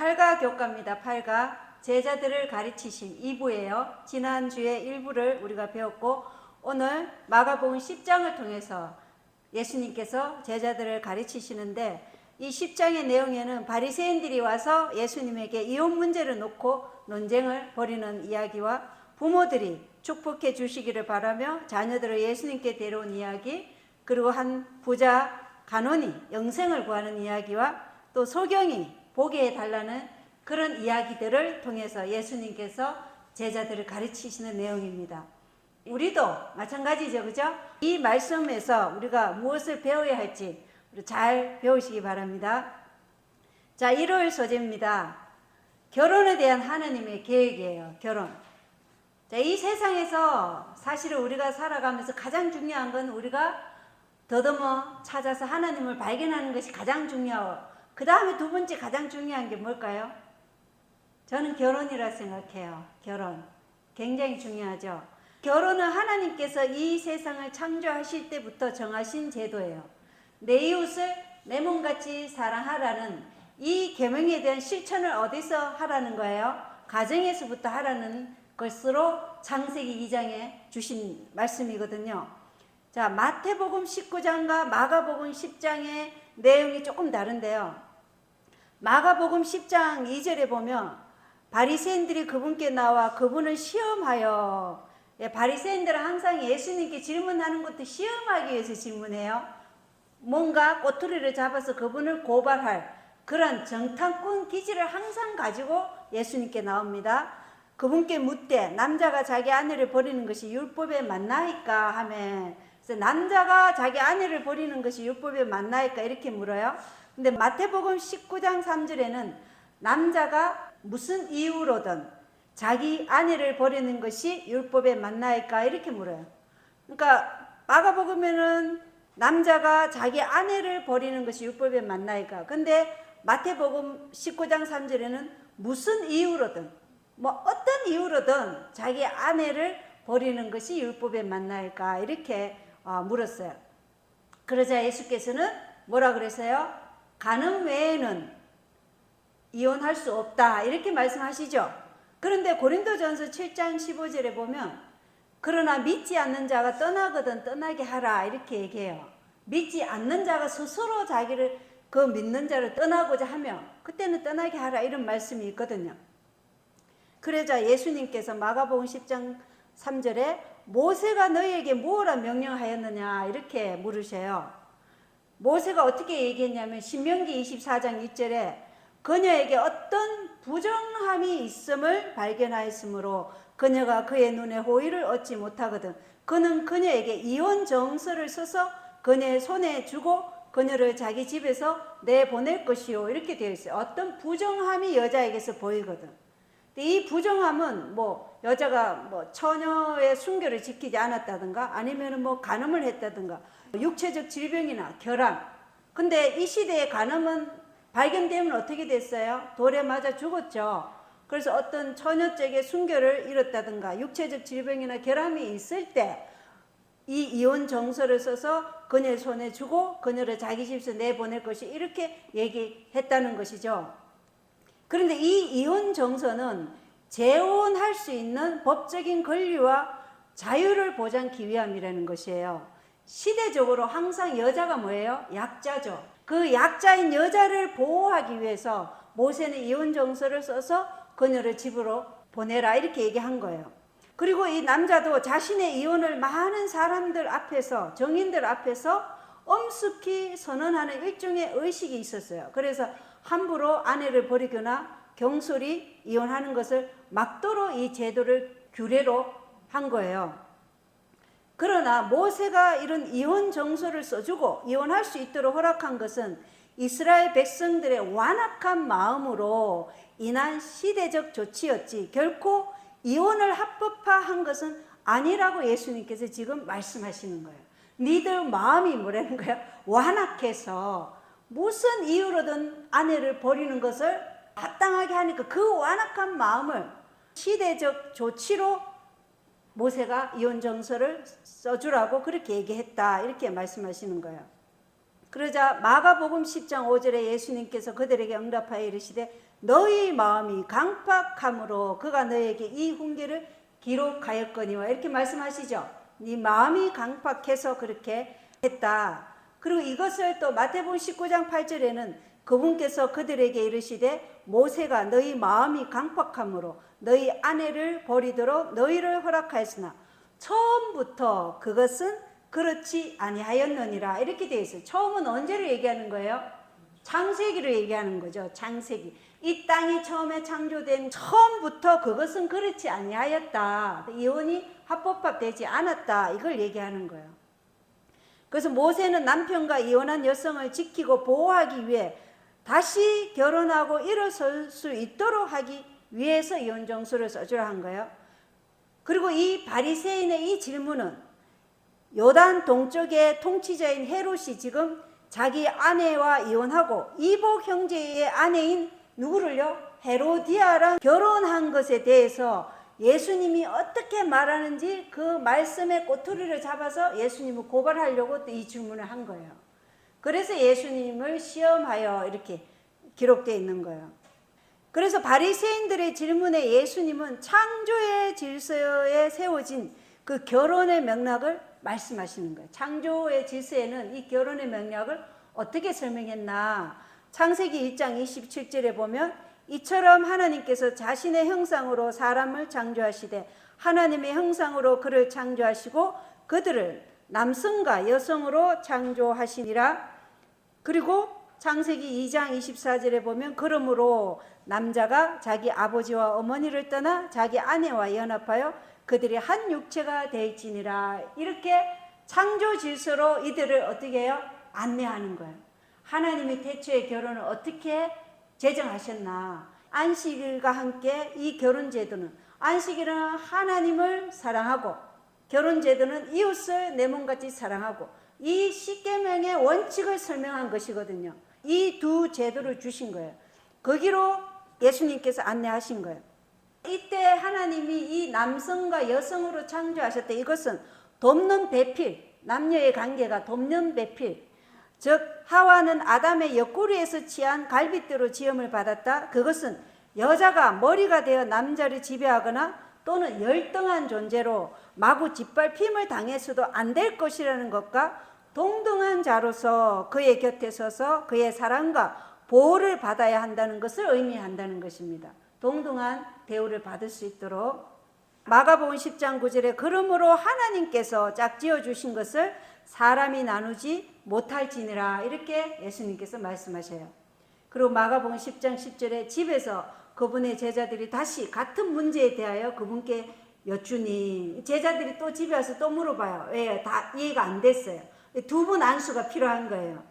8가 교과입니다. 8가 제자들을 가르치심 2부예요. 지난주에 1부를 우리가 배웠고 오늘 마가복음 10장을 통해서 예수님께서 제자들을 가르치시는데 이 10장의 내용에는 바리새인들이 와서 예수님에게 이혼 문제를 놓고 논쟁을 벌이는 이야기와 부모들이 축복해 주시기를 바라며 자녀들을 예수님께 데려온 이야기, 그리고 한 부자 간원이 영생을 구하는 이야기와 또 소경이 보게 해달라는 그런 이야기들을 통해서 예수님께서 제자들을 가르치시는 내용입니다. 우리도 마찬가지죠, 그죠? 이 말씀에서 우리가 무엇을 배워야 할지 잘 배우시기 바랍니다. 자, 일요일 소재입니다. 결혼에 대한 하나님의 계획이에요. 결혼. 자, 이 세상에서 사실은 우리가 살아가면서 가장 중요한 건 우리가 더듬어 찾아서 하나님을 발견하는 것이 가장 중요하고, 그 다음에 두 번째 가장 중요한 게 뭘까요? 저는 결혼이라 생각해요. 결혼. 굉장히 중요하죠. 결혼은 하나님께서 이 세상을 창조하실 때부터 정하신 제도예요. 내 이웃을 내 몸같이 사랑하라는 이 계명에 대한 실천을 어디서 하라는 거예요? 가정에서부터 하라는 것으로 창세기 2장에 주신 말씀이거든요. 자, 마태복음 19장과 마가복음 10장의 내용이 조금 다른데요. 마가복음 10장 2절에 보면 바리새인들이 그분께 나와 그분을 시험하여, 바리새인들은 항상 예수님께 질문하는 것도 시험하기 위해서 질문해요. 뭔가 꼬투리를 잡아서 그분을 고발할 그런 정탐꾼 기질을 항상 가지고 예수님께 나옵니다. 그분께 묻되 남자가 자기 아내를 버리는 것이 율법에 맞나이까 하면, 그래서 남자가 자기 아내를 버리는 것이 율법에 맞나이까 이렇게 물어요. 근데 마태복음 19장 3절에는 남자가 무슨 이유로든 자기 아내를 버리는 것이 율법에 맞나이까 이렇게 물어요. 그러니까 마가복음에는 남자가 자기 아내를 버리는 것이 율법에 맞나이까, 근데 마태복음 19장 3절에는 무슨 이유로든, 뭐 어떤 이유로든 자기 아내를 버리는 것이 율법에 맞나이까 이렇게 물었어요. 그러자 예수께서는 뭐라 그랬어요? 간음 외에는 이혼할 수 없다 이렇게 말씀하시죠. 그런데 고린도전서 7장 15절에 보면 그러나 믿지 않는 자가 떠나거든 떠나게 하라 이렇게 얘기해요. 믿지 않는 자가 스스로 자기를 그 믿는 자를 떠나고자 하면 그때는 떠나게 하라 이런 말씀이 있거든요. 그러자 예수님께서 마가복음 10장 3절에 모세가 너희에게 무엇라 명령하였느냐 이렇게 물으셔요. 모세가 어떻게 얘기했냐면 신명기 24장 2절에 그녀에게 어떤 부정함이 있음을 발견하였으므로 그녀가 그의 눈에 호의를 얻지 못하거든 그는 그녀에게 이혼 정서를 써서 그녀의 손에 주고 그녀를 자기 집에서 내보낼 것이요 이렇게 되어 있어요. 어떤 부정함이 여자에게서 보이거든. 이 부정함은 뭐 여자가 뭐 처녀의 순결을 지키지 않았다든가 아니면 뭐 간음을 했다든가 육체적 질병이나 결함. 근데 이 시대의 간음은 발견되면 어떻게 됐어요? 돌에 맞아 죽었죠. 그래서 어떤 처녀적의 순결을 잃었다든가 육체적 질병이나 결함이 있을 때 이 이혼 정서를 써서 그녀의 손에 주고 그녀를 자기 집에서 내보낼 것이 이렇게 얘기했다는 것이죠. 그런데 이 이혼 정서는 재혼할 수 있는 법적인 권리와 자유를 보장하기 위함이라는 것이에요. 시대적으로 항상 여자가 뭐예요? 약자죠. 그 약자인 여자를 보호하기 위해서 모세는 이혼 정서를 써서 그녀를 집으로 보내라 이렇게 얘기한 거예요. 그리고 이 남자도 자신의 이혼을 많은 사람들 앞에서, 정인들 앞에서 엄숙히 선언하는 일종의 의식이 있었어요. 그래서 함부로 아내를 버리거나 경솔히 이혼하는 것을 막도록 이 제도를 규례로 한 거예요. 그러나 모세가 이런 이혼 정서를 써주고 이혼할 수 있도록 허락한 것은 이스라엘 백성들의 완악한 마음으로 인한 시대적 조치였지 결코 이혼을 합법화한 것은 아니라고 예수님께서 지금 말씀하시는 거예요. 니들 마음이 뭐라는 거야? 완악해서 무슨 이유로든 아내를 버리는 것을 합당하게 하니까 그 완악한 마음을 시대적 조치로 모세가 이혼 정서를 써주라고 그렇게 얘기했다 이렇게 말씀하시는 거예요. 그러자 마가복음 10장 5절에 예수님께서 그들에게 응답하여 이르시되 너희 마음이 강팍함으로 그가 너에게 이 훈계를 기록하였거니와 이렇게 말씀하시죠. 네 마음이 강팍해서 그렇게 했다. 그리고 이것을 또 마태복음 19장 8절에는 그분께서 그들에게 이르시되 모세가 너희 마음이 강팍함으로 너희 아내를 버리도록 너희를 허락하였으나 처음부터 그것은 그렇지 아니하였느니라 이렇게 되어 있어요. 처음은 언제를 얘기하는 거예요? 창세기를 얘기하는 거죠. 창세기. 이 땅이 처음에 창조된 처음부터 그것은 그렇지 아니하였다. 이혼이 합법화되지 않았다. 이걸 얘기하는 거예요. 그래서 모세는 남편과 이혼한 여성을 지키고 보호하기 위해 다시 결혼하고 일어설 수 있도록 하기 위해서 이혼 정서를 써주라 한 거예요. 그리고 이 바리새인의 이 질문은 요단 동쪽의 통치자인 헤롯이 지금 자기 아내와 이혼하고 이복 형제의 아내인 누구를요? 헤로디아랑 결혼한 것에 대해서 예수님이 어떻게 말하는지 그 말씀의 꼬투리를 잡아서 예수님을 고발하려고 이 질문을 한 거예요. 그래서 예수님을 시험하여 이렇게 기록되어 있는 거예요. 그래서 바리새인들의 질문에 예수님은 창조의 질서에 세워진 그 결혼의 맥락을 말씀하시는 거예요. 창조의 질서에는 이 결혼의 맥락을 어떻게 설명했나? 창세기 1장 27절에 보면 이처럼 하나님께서 자신의 형상으로 사람을 창조하시되 하나님의 형상으로 그를 창조하시고 그들을 남성과 여성으로 창조하시니라. 그리고 창세기 2장 24절에 보면 그러므로 남자가 자기 아버지와 어머니를 떠나 자기 아내와 연합하여 그들이 한 육체가 되지니라. 이렇게 창조 질서로 이들을 어떻게 해요? 안내하는 거예요. 하나님이 태초의 결혼을 어떻게 제정하셨나. 안식일과 함께 이 결혼제도는 안식일은 하나님을 사랑하고 결혼제도는 이웃을 내 몸같이 사랑하고 이 십계명의 원칙을 설명한 것이거든요. 이 두 제도를 주신 거예요. 거기로 예수님께서 안내하신 거예요. 이때 하나님이 이 남성과 여성으로 창조하셨다. 이것은 돕는 배필, 남녀의 관계가 돕는 배필, 즉 하와는 아담의 옆구리에서 취한 갈빗대로 지음을 받았다. 그것은 여자가 머리가 되어 남자를 지배하거나 또는 열등한 존재로 마구 짓밟힘을 당해서도 안 될 것이라는 것과 동등한 자로서 그의 곁에 서서 그의 사랑과 보호를 받아야 한다는 것을 의미한다는 것입니다. 동등한 대우를 받을 수 있도록. 마가복음 10장 9절에 그러므로 하나님께서 짝지어 주신 것을 사람이 나누지 못할지니라 이렇게 예수님께서 말씀하셔요. 그리고 마가복음 10장 10절에 집에서 그분의 제자들이 다시 같은 문제에 대하여 그분께 여쭈니 제자들이 또 집에 와서 또 물어봐요. 왜? 다 이해가 안 됐어요. 두 분 안수가 필요한 거예요.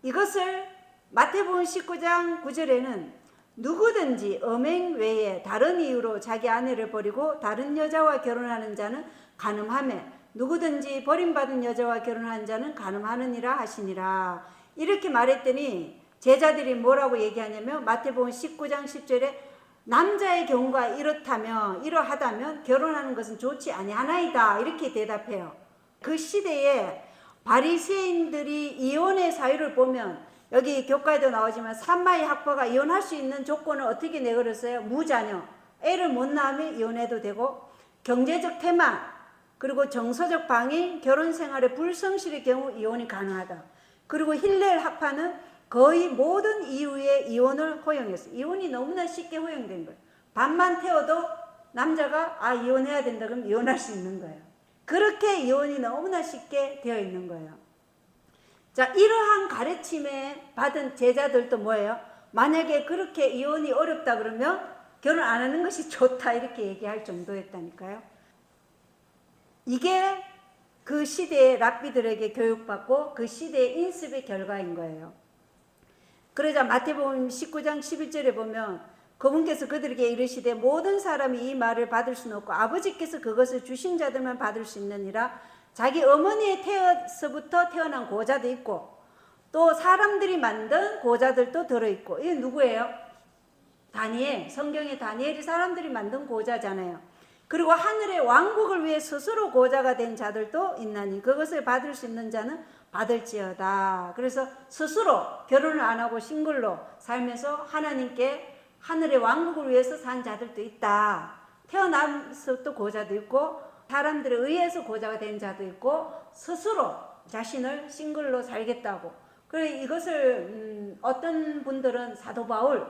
이것을 마태복음 19장 9절에는 누구든지 음행 외에 다른 이유로 자기 아내를 버리고 다른 여자와 결혼하는 자는 간음하며 누구든지 버림받은 여자와 결혼한 자는 간음하느니라 하시니라. 이렇게 말했더니 제자들이 뭐라고 얘기하냐면 마태복음 19장 10절에 남자의 경우가 이러하다면 결혼하는 것은 좋지 아니하나이다 이렇게 대답해요. 그 시대에 바리새인들이 이혼의 사유를 보면 여기 교과에도 나오지만 산마의 학파가 이혼할 수 있는 조건을 어떻게 내걸었어요? 무자녀, 애를 못 낳으면 이혼해도 되고 경제적 태만, 그리고 정서적 방해, 결혼 생활의 불성실의 경우 이혼이 가능하다. 그리고 힐렐 학파는 거의 모든 이유의 이혼을 허용했어요. 이혼이 너무나 쉽게 허용된 거예요. 밥만 태워도 남자가 이혼해야 된다 그러면 이혼할 수 있는 거예요. 그렇게 이혼이 너무나 쉽게 되어 있는 거예요. 자, 이러한 가르침에 받은 제자들도 뭐예요? 만약에 그렇게 이혼이 어렵다 그러면 결혼 안 하는 것이 좋다 이렇게 얘기할 정도였다니까요. 이게 그 시대의 랍비들에게 교육받고 그 시대의 인습의 결과인 거예요. 그러자 마태복음 19장 11절에 보면 그분께서 그들에게 이르시되 모든 사람이 이 말을 받을 수는 없고 아버지께서 그것을 주신 자들만 받을 수 있느니라. 자기 어머니의 태어서부터 태어난 고자도 있고 또 사람들이 만든 고자들도 들어있고. 이게 누구예요? 다니엘. 성경의 다니엘이 사람들이 만든 고자잖아요. 그리고 하늘의 왕국을 위해 스스로 고자가 된 자들도 있나니 그것을 받을 수 있는 자는 받을지어다. 그래서 스스로 결혼을 안 하고 싱글로 살면서 하나님께 하늘의 왕국을 위해서 산 자들도 있다. 태어나서 또 고자도 있고 사람들에 의해서 고자가 된 자도 있고 스스로 자신을 싱글로 살겠다고. 그래 이것을 어떤 분들은 사도 바울,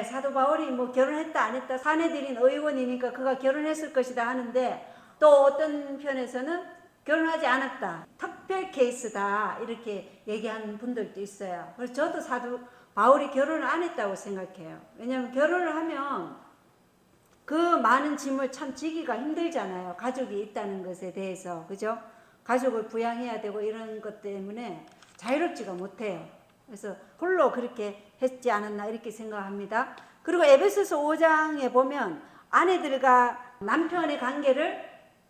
사도 바울이 뭐 결혼했다 안 했다 사내들인 의원이니까 그가 결혼했을 것이다 하는데 또 어떤 편에서는 결혼하지 않았다. 특별 케이스다. 이렇게 얘기하는 분들도 있어요. 그래서 저도 사도 바울이 결혼을 안 했다고 생각해요. 왜냐하면 결혼을 하면 그 많은 짐을 참 지기가 힘들잖아요. 가족이 있다는 것에 대해서. 그죠? 가족을 부양해야 되고 이런 것 때문에 자유롭지가 못해요. 그래서 홀로 그렇게 했지 않았나 이렇게 생각합니다. 그리고 에베소서 5장에 보면 아내들과 남편의 관계를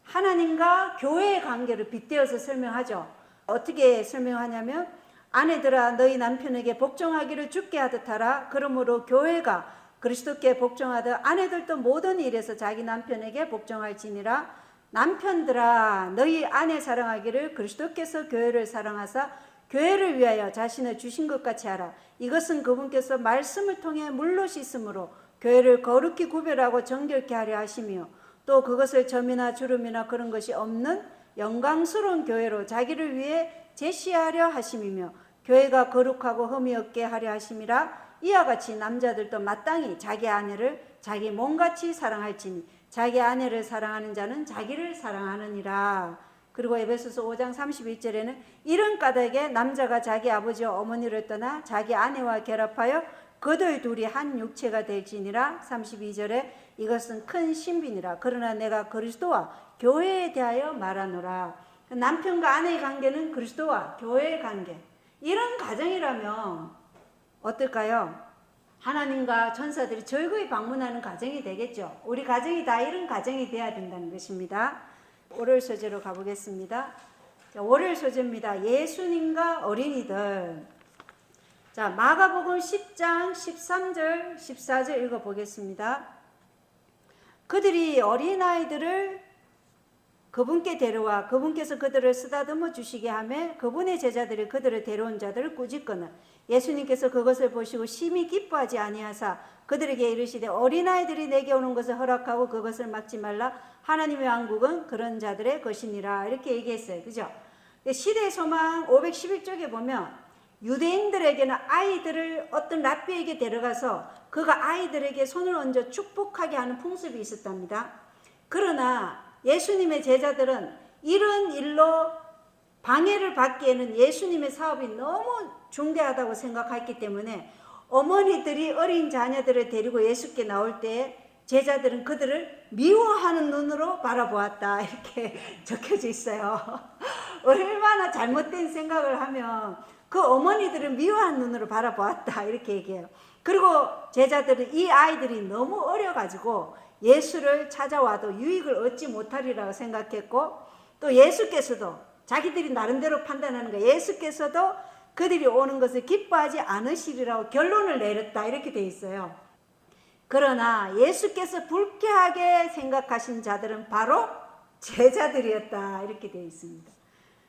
하나님과 교회의 관계를 빗대어서 설명하죠. 어떻게 설명하냐면 아내들아 너희 남편에게 복종하기를 주께 하듯 하라. 그러므로 교회가 그리스도께 복종하듯 아내들도 모든 일에서 자기 남편에게 복종할지니라. 남편들아 너희 아내 사랑하기를 그리스도께서 교회를 사랑하사 교회를 위하여 자신을 주신 것 같이 하라. 이것은 그분께서 말씀을 통해 물로 씻음으로 교회를 거룩히 구별하고 정결케 하려 하시며 또 그것을 점이나 주름이나 그런 것이 없는 영광스러운 교회로 자기를 위해 제시하려 하심이며 교회가 거룩하고 흠이 없게 하려 하심이라. 이와 같이 남자들도 마땅히 자기 아내를 자기 몸같이 사랑할지니 자기 아내를 사랑하는 자는 자기를 사랑하느니라. 그리고 에베소서 5장 31절에는 이런 까닭에 남자가 자기 아버지와 어머니를 떠나 자기 아내와 결합하여 그들 둘이 한 육체가 될지니라. 32절에 이것은 큰 신비니라. 그러나 내가 그리스도와 교회에 대하여 말하노라. 남편과 아내의 관계는 그리스도와 교회의 관계. 이런 가정이라면 어떨까요? 하나님과 천사들이 즐거이 방문하는 가정이 되겠죠. 우리 가정이 다 이런 가정이 돼야 된다는 것입니다. 월요일 소재로 가보겠습니다. 자, 월요일 소재입니다. 예수님과 어린이들. 자, 마가복음 10장 13절 14절 읽어보겠습니다. 그들이 어린아이들을 그분께 데려와 그분께서 그들을 쓰다듬어 주시게 하며 그분의 제자들이 그들을 데려온 자들을 꾸짖거늘 예수님께서 그것을 보시고 심히 기뻐하지 아니하사 그들에게 이르시되 어린아이들이 내게 오는 것을 허락하고 그것을 막지 말라. 하나님의 왕국은 그런 자들의 것이니라. 이렇게 얘기했어요. 그죠? 시대의 소망 511쪽에 보면 유대인들에게는 아이들을 어떤 랍비에게 데려가서 그가 아이들에게 손을 얹어 축복하게 하는 풍습이 있었답니다. 그러나 예수님의 제자들은 이런 일로 방해를 받기에는 예수님의 사업이 너무 중대하다고 생각했기 때문에 어머니들이 어린 자녀들을 데리고 예수께 나올 때 제자들은 그들을 미워하는 눈으로 바라보았다. 이렇게 적혀져 있어요. 얼마나 잘못된 생각을 하면 그 어머니들은 미워하는 눈으로 바라보았다. 이렇게 얘기해요. 그리고 제자들은 이 아이들이 너무 어려가지고 예수를 찾아와도 유익을 얻지 못하리라고 생각했고 또 예수께서도 자기들이 나름대로 판단하는 거예요. 예수께서도 그들이 오는 것을 기뻐하지 않으시리라고 결론을 내렸다. 이렇게 돼 있어요. 그러나 예수께서 불쾌하게 생각하신 자들은 바로 제자들이었다. 이렇게 돼 있습니다.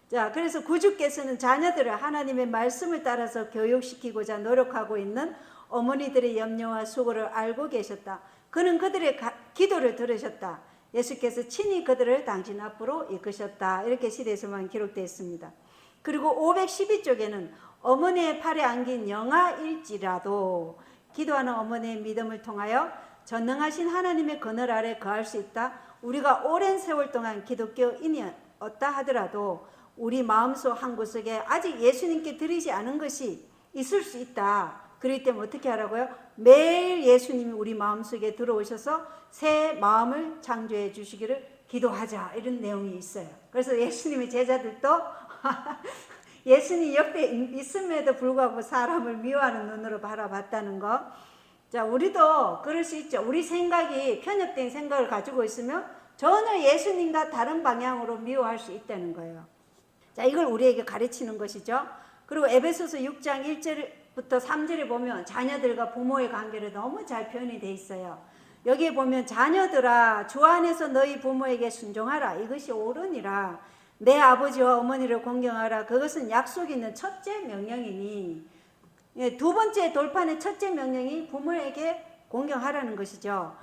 자, 그래서 구주께서는 자녀들을 하나님의 말씀을 따라서 교육시키고자 노력하고 있는 어머니들의 염려와 수고를 알고 계셨다. 그는 그들의 기도를 들으셨다. 예수께서 친히 그들을 당신 앞으로 이끄셨다. 이렇게 시대에서만 기록되어 있습니다. 그리고 512쪽에는 어머니의 팔에 안긴 영아일지라도 기도하는 어머니의 믿음을 통하여 전능하신 하나님의 그늘 아래 거할 수 있다. 우리가 오랜 세월 동안 기독교인이었다 하더라도 우리 마음속 한 구석에 아직 예수님께 드리지 않은 것이 있을 수 있다. 그렇기 때문에 어떻게 하라고요? 매일 예수님이 우리 마음속에 들어오셔서 새 마음을 창조해 주시기를 기도하자. 이런 내용이 있어요. 그래서 예수님의 제자들도 예수님 옆에 있음에도 불구하고 사람을 미워하는 눈으로 바라봤다는 거. 자, 우리도 그럴 수 있죠. 우리 생각이 편협된 생각을 가지고 있으면 전혀 예수님과 다른 방향으로 미워할 수 있다는 거예요. 자, 이걸 우리에게 가르치는 것이죠. 그리고 에베소서 6장 1절부터 3절에 보면 자녀들과 부모의 관계를 너무 잘 표현이 돼 있어요. 여기에 보면 자녀들아 주 안에서 너희 부모에게 순종하라. 이것이 옳으니라. 내 아버지와 어머니를 공경하라. 그것은 약속 있는 첫째 명령이니. 두 번째 돌판의 첫째 명령이 부모에게 공경하라는 것이죠.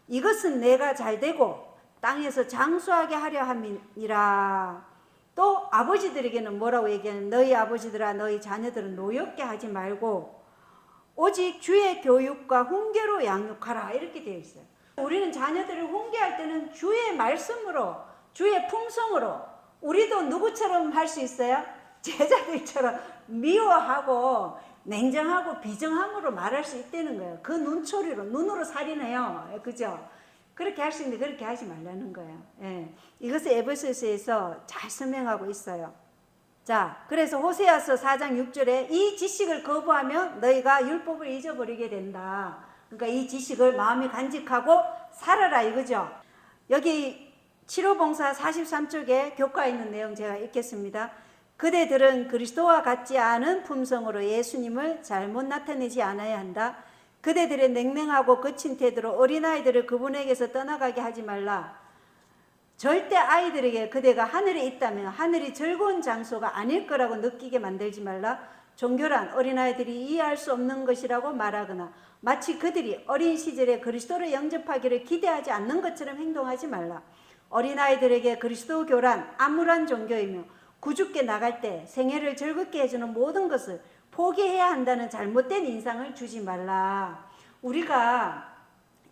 이것은 내가 잘되고 땅에서 장수하게 하려 함이니라. 또 아버지들에게는 뭐라고 얘기하는, 너희 아버지들아 너희 자녀들은 노엽게 하지 말고 오직 주의 교육과 훈계로 양육하라, 이렇게 되어 있어요. 우리는 자녀들을 훈계할 때는 주의 말씀으로, 주의 품성으로. 우리도 누구처럼 할 수 있어요? 제자들처럼 미워하고 냉정하고 비정함으로 말할 수 있다는 거예요. 그 눈초리로, 눈으로 살인해요. 그죠? 그렇게 할 수 있는데 그렇게 하지 말라는 거예요. 예. 이것을 에베소서에서 잘 설명하고 있어요. 자, 그래서 호세아서 4장 6절에 이 지식을 거부하면 너희가 율법을 잊어버리게 된다. 그러니까 이 지식을 마음에 간직하고 살아라, 이거죠. 여기 7호 봉사 43쪽에 교과에 있는 내용 제가 읽겠습니다. 그대들은 그리스도와 같지 않은 품성으로 예수님을 잘못 나타내지 않아야 한다. 그대들의 냉랭하고 거친 태도로 어린아이들을 그분에게서 떠나가게 하지 말라. 절대 아이들에게 그대가 하늘에 있다면 하늘이 즐거운 장소가 아닐 거라고 느끼게 만들지 말라. 종교란 어린아이들이 이해할 수 없는 것이라고 말하거나 마치 그들이 어린 시절에 그리스도를 영접하기를 기대하지 않는 것처럼 행동하지 말라. 어린아이들에게 그리스도교란 암울한 종교이며 구주께 나갈 때 생애를 즐겁게 해주는 모든 것을 포기해야 한다는 잘못된 인상을 주지 말라. 우리가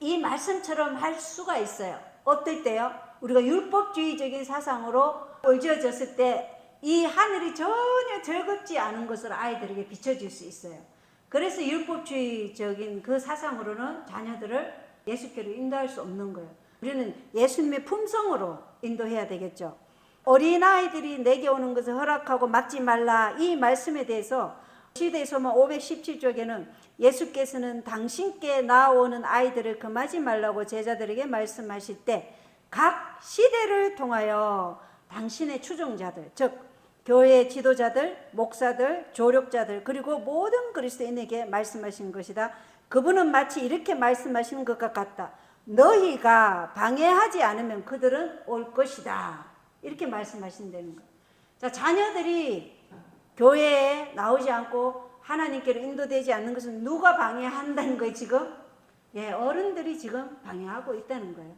이 말씀처럼 할 수가 있어요. 어떨 때요? 우리가 율법주의적인 사상으로 올지어졌을 때 이 하늘이 전혀 즐겁지 않은 것을 아이들에게 비춰줄 수 있어요. 그래서 율법주의적인 그 사상으로는 자녀들을 예수께로 인도할 수 없는 거예요. 우리는 예수님의 품성으로 인도해야 되겠죠. 어린아이들이 내게 오는 것을 허락하고 막지 말라, 이 말씀에 대해서 시대의 소망 517쪽에는 예수께서는 당신께 나오는 아이들을 금하지 말라고 제자들에게 말씀하실 때 각 시대를 통하여 당신의 추종자들, 즉 교회의 지도자들, 목사들, 조력자들, 그리고 모든 그리스도인에게 말씀하신 것이다. 그분은 마치 이렇게 말씀하시는 것과 같다. 너희가 방해하지 않으면 그들은 올 것이다. 이렇게 말씀하신다는 거예요. 자, 자녀들이 교회에 나오지 않고 하나님께로 인도되지 않는 것은 누가 방해한다는 거예요, 지금? 예, 어른들이 지금 방해하고 있다는 거예요.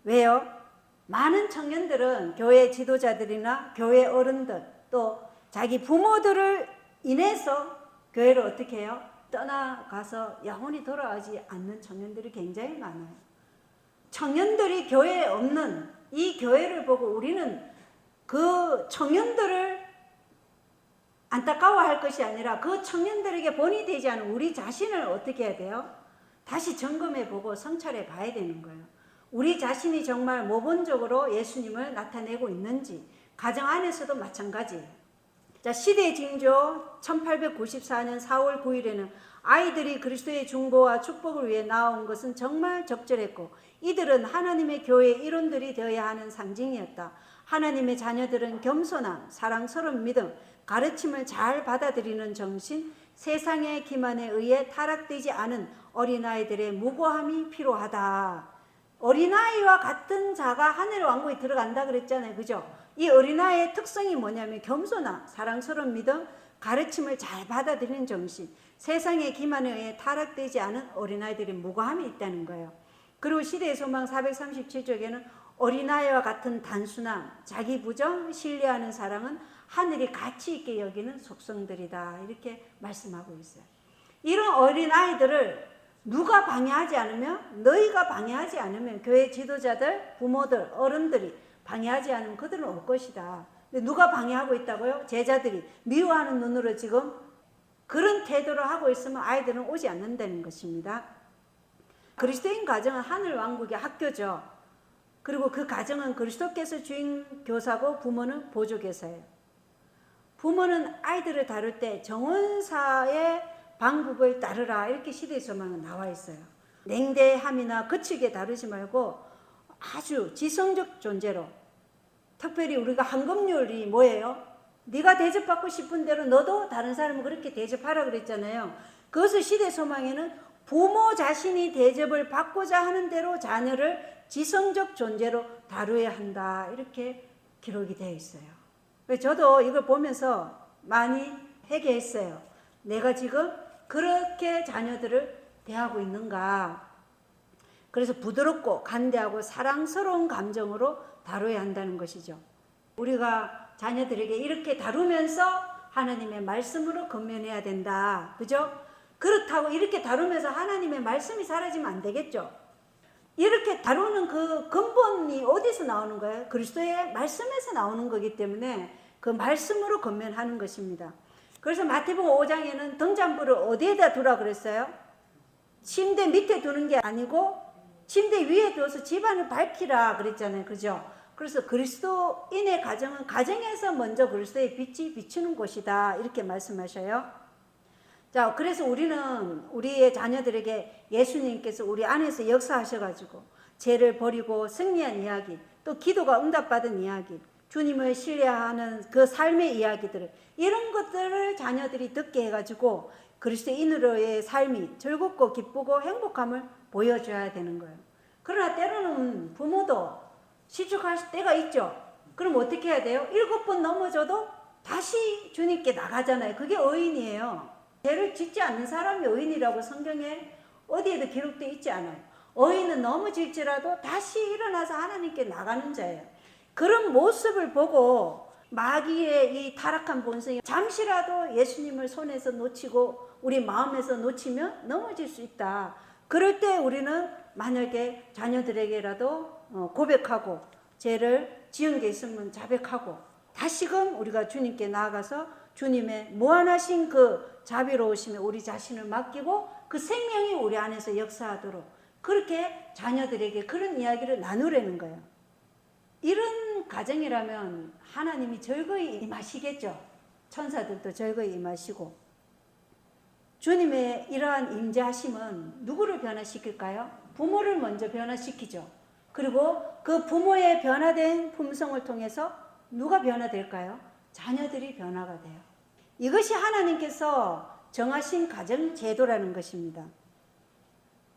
왜요? 많은 청년들은 교회 지도자들이나 교회 어른들, 또 자기 부모들을 인해서 교회를 어떻게 해요? 떠나가서 영원히 돌아오지 않는 청년들이 굉장히 많아요. 청년들이 교회에 없는 이 교회를 보고 우리는 그 청년들을 안타까워할 것이 아니라 그 청년들에게 본이 되지 않은 우리 자신을 어떻게 해야 돼요? 다시 점검해 보고 성찰해 봐야 되는 거예요. 우리 자신이 정말 모범적으로 예수님을 나타내고 있는지, 가정 안에서도 마찬가지예요. 자, 시대의 징조 1894년 4월 9일에는 아이들이 그리스도의 중보와 축복을 위해 나온 것은 정말 적절했고 이들은 하나님의 교회의 일원들이 되어야 하는 상징이었다. 하나님의 자녀들은 겸손함, 사랑스러운 믿음, 가르침을 잘 받아들이는 정신, 세상의 기만에 의해 타락되지 않은 어린아이들의 무고함이 필요하다. 어린아이와 같은 자가 하늘의 왕국에 들어간다 그랬잖아요. 그죠? 이 어린아이의 특성이 뭐냐면 겸손함, 사랑스러운 믿음, 가르침을 잘 받아들이는 정신, 세상의 기만에 의해 타락되지 않은 어린아이들의 무고함이 있다는 거예요. 그리고 시대의 소망 437쪽에는 어린아이와 같은 단순함, 자기 부정, 신뢰하는 사랑은 하늘이 가치 있게 여기는 속성들이다. 이렇게 말씀하고 있어요. 이런 어린아이들을 누가 방해하지 않으면, 너희가 방해하지 않으면, 교회 지도자들, 부모들, 어른들이 방해하지 않으면 그들은 올 것이다. 근데 누가 방해하고 있다고요? 제자들이 미워하는 눈으로 지금 그런 태도를 하고 있으면 아이들은 오지 않는다는 것입니다. 그리스도인 가정은 하늘 왕국의 학교죠. 그리고 그 가정은 그리스도께서 주인 교사고 부모는 보조 교사예요. 부모는 아이들을 다룰 때 정원사의 방법을 따르라, 이렇게 시대의 소망은 나와 있어요. 냉대함이나 거칠게 다루지 말고 아주 지성적 존재로, 특별히 우리가 황금률이 뭐예요? 네가 대접받고 싶은 대로 너도 다른 사람을 그렇게 대접하라 그랬잖아요. 그것을 시대 소망에는 부모 자신이 대접을 받고자 하는 대로 자녀를 지성적 존재로 다루어야 한다, 이렇게 기록이 되어 있어요. 저도 이걸 보면서 많이 회개했어요. 내가 지금 그렇게 자녀들을 대하고 있는가? 그래서 부드럽고 간대하고 사랑스러운 감정으로 다뤄야 한다는 것이죠. 우리가 자녀들에게 이렇게 다루면서 하나님의 말씀으로 건면해야 된다. 그죠? 그렇다고 이렇게 다루면서 하나님의 말씀이 사라지면 안 되겠죠. 이렇게 다루는 그 근본이 어디서 나오는 거예요? 그리스도의 말씀에서 나오는 거기 때문에 그 말씀으로 건면하는 것입니다. 그래서 마태복음 5장에는 등잔불을 어디에다 두라 그랬어요? 침대 밑에 두는 게 아니고 침대 위에 두어서 집안을 밝히라 그랬잖아요. 그죠? 그래서 그리스도인의 가정은 가정에서 먼저 그리스도의 빛이 비추는 곳이다. 이렇게 말씀하셔요. 자, 그래서 우리는 우리의 자녀들에게 예수님께서 우리 안에서 역사하셔가지고 죄를 버리고 승리한 이야기, 또 기도가 응답받은 이야기, 주님을 신뢰하는 그 삶의 이야기들을, 이런 것들을 자녀들이 듣게 해가지고 그리스도인으로의 삶이 즐겁고 기쁘고 행복함을 보여줘야 되는 거예요. 그러나 때로는 부모도 시축할 때가 있죠. 그럼 어떻게 해야 돼요? 7번 넘어져도 다시 주님께 나가잖아요. 그게 의인이에요. 죄를 짓지 않는 사람이 의인이라고 성경에 어디에도 기록되어 있지 않아요. 의인은 넘어질지라도 다시 일어나서 하나님께 나가는 자예요. 그런 모습을 보고 마귀의 이 타락한 본성이 잠시라도 예수님을 손에서 놓치고 우리 마음에서 놓치면 넘어질 수 있다. 그럴 때 우리는 만약에 자녀들에게라도 고백하고 죄를 지은 게 있으면 자백하고 다시금 우리가 주님께 나아가서 주님의 무한하신 그 자비로우심에 우리 자신을 맡기고 그 생명이 우리 안에서 역사하도록 그렇게 자녀들에게 그런 이야기를 나누려는 거예요. 이런 가정이라면 하나님이 즐거이 임하시겠죠. 천사들도 즐거이 임하시고. 주님의 이러한 임재하심은 누구를 변화시킬까요? 부모를 먼저 변화시키죠. 그리고 그 부모의 변화된 품성을 통해서 누가 변화될까요? 자녀들이 변화가 돼요. 이것이 하나님께서 정하신 가정 제도라는 것입니다.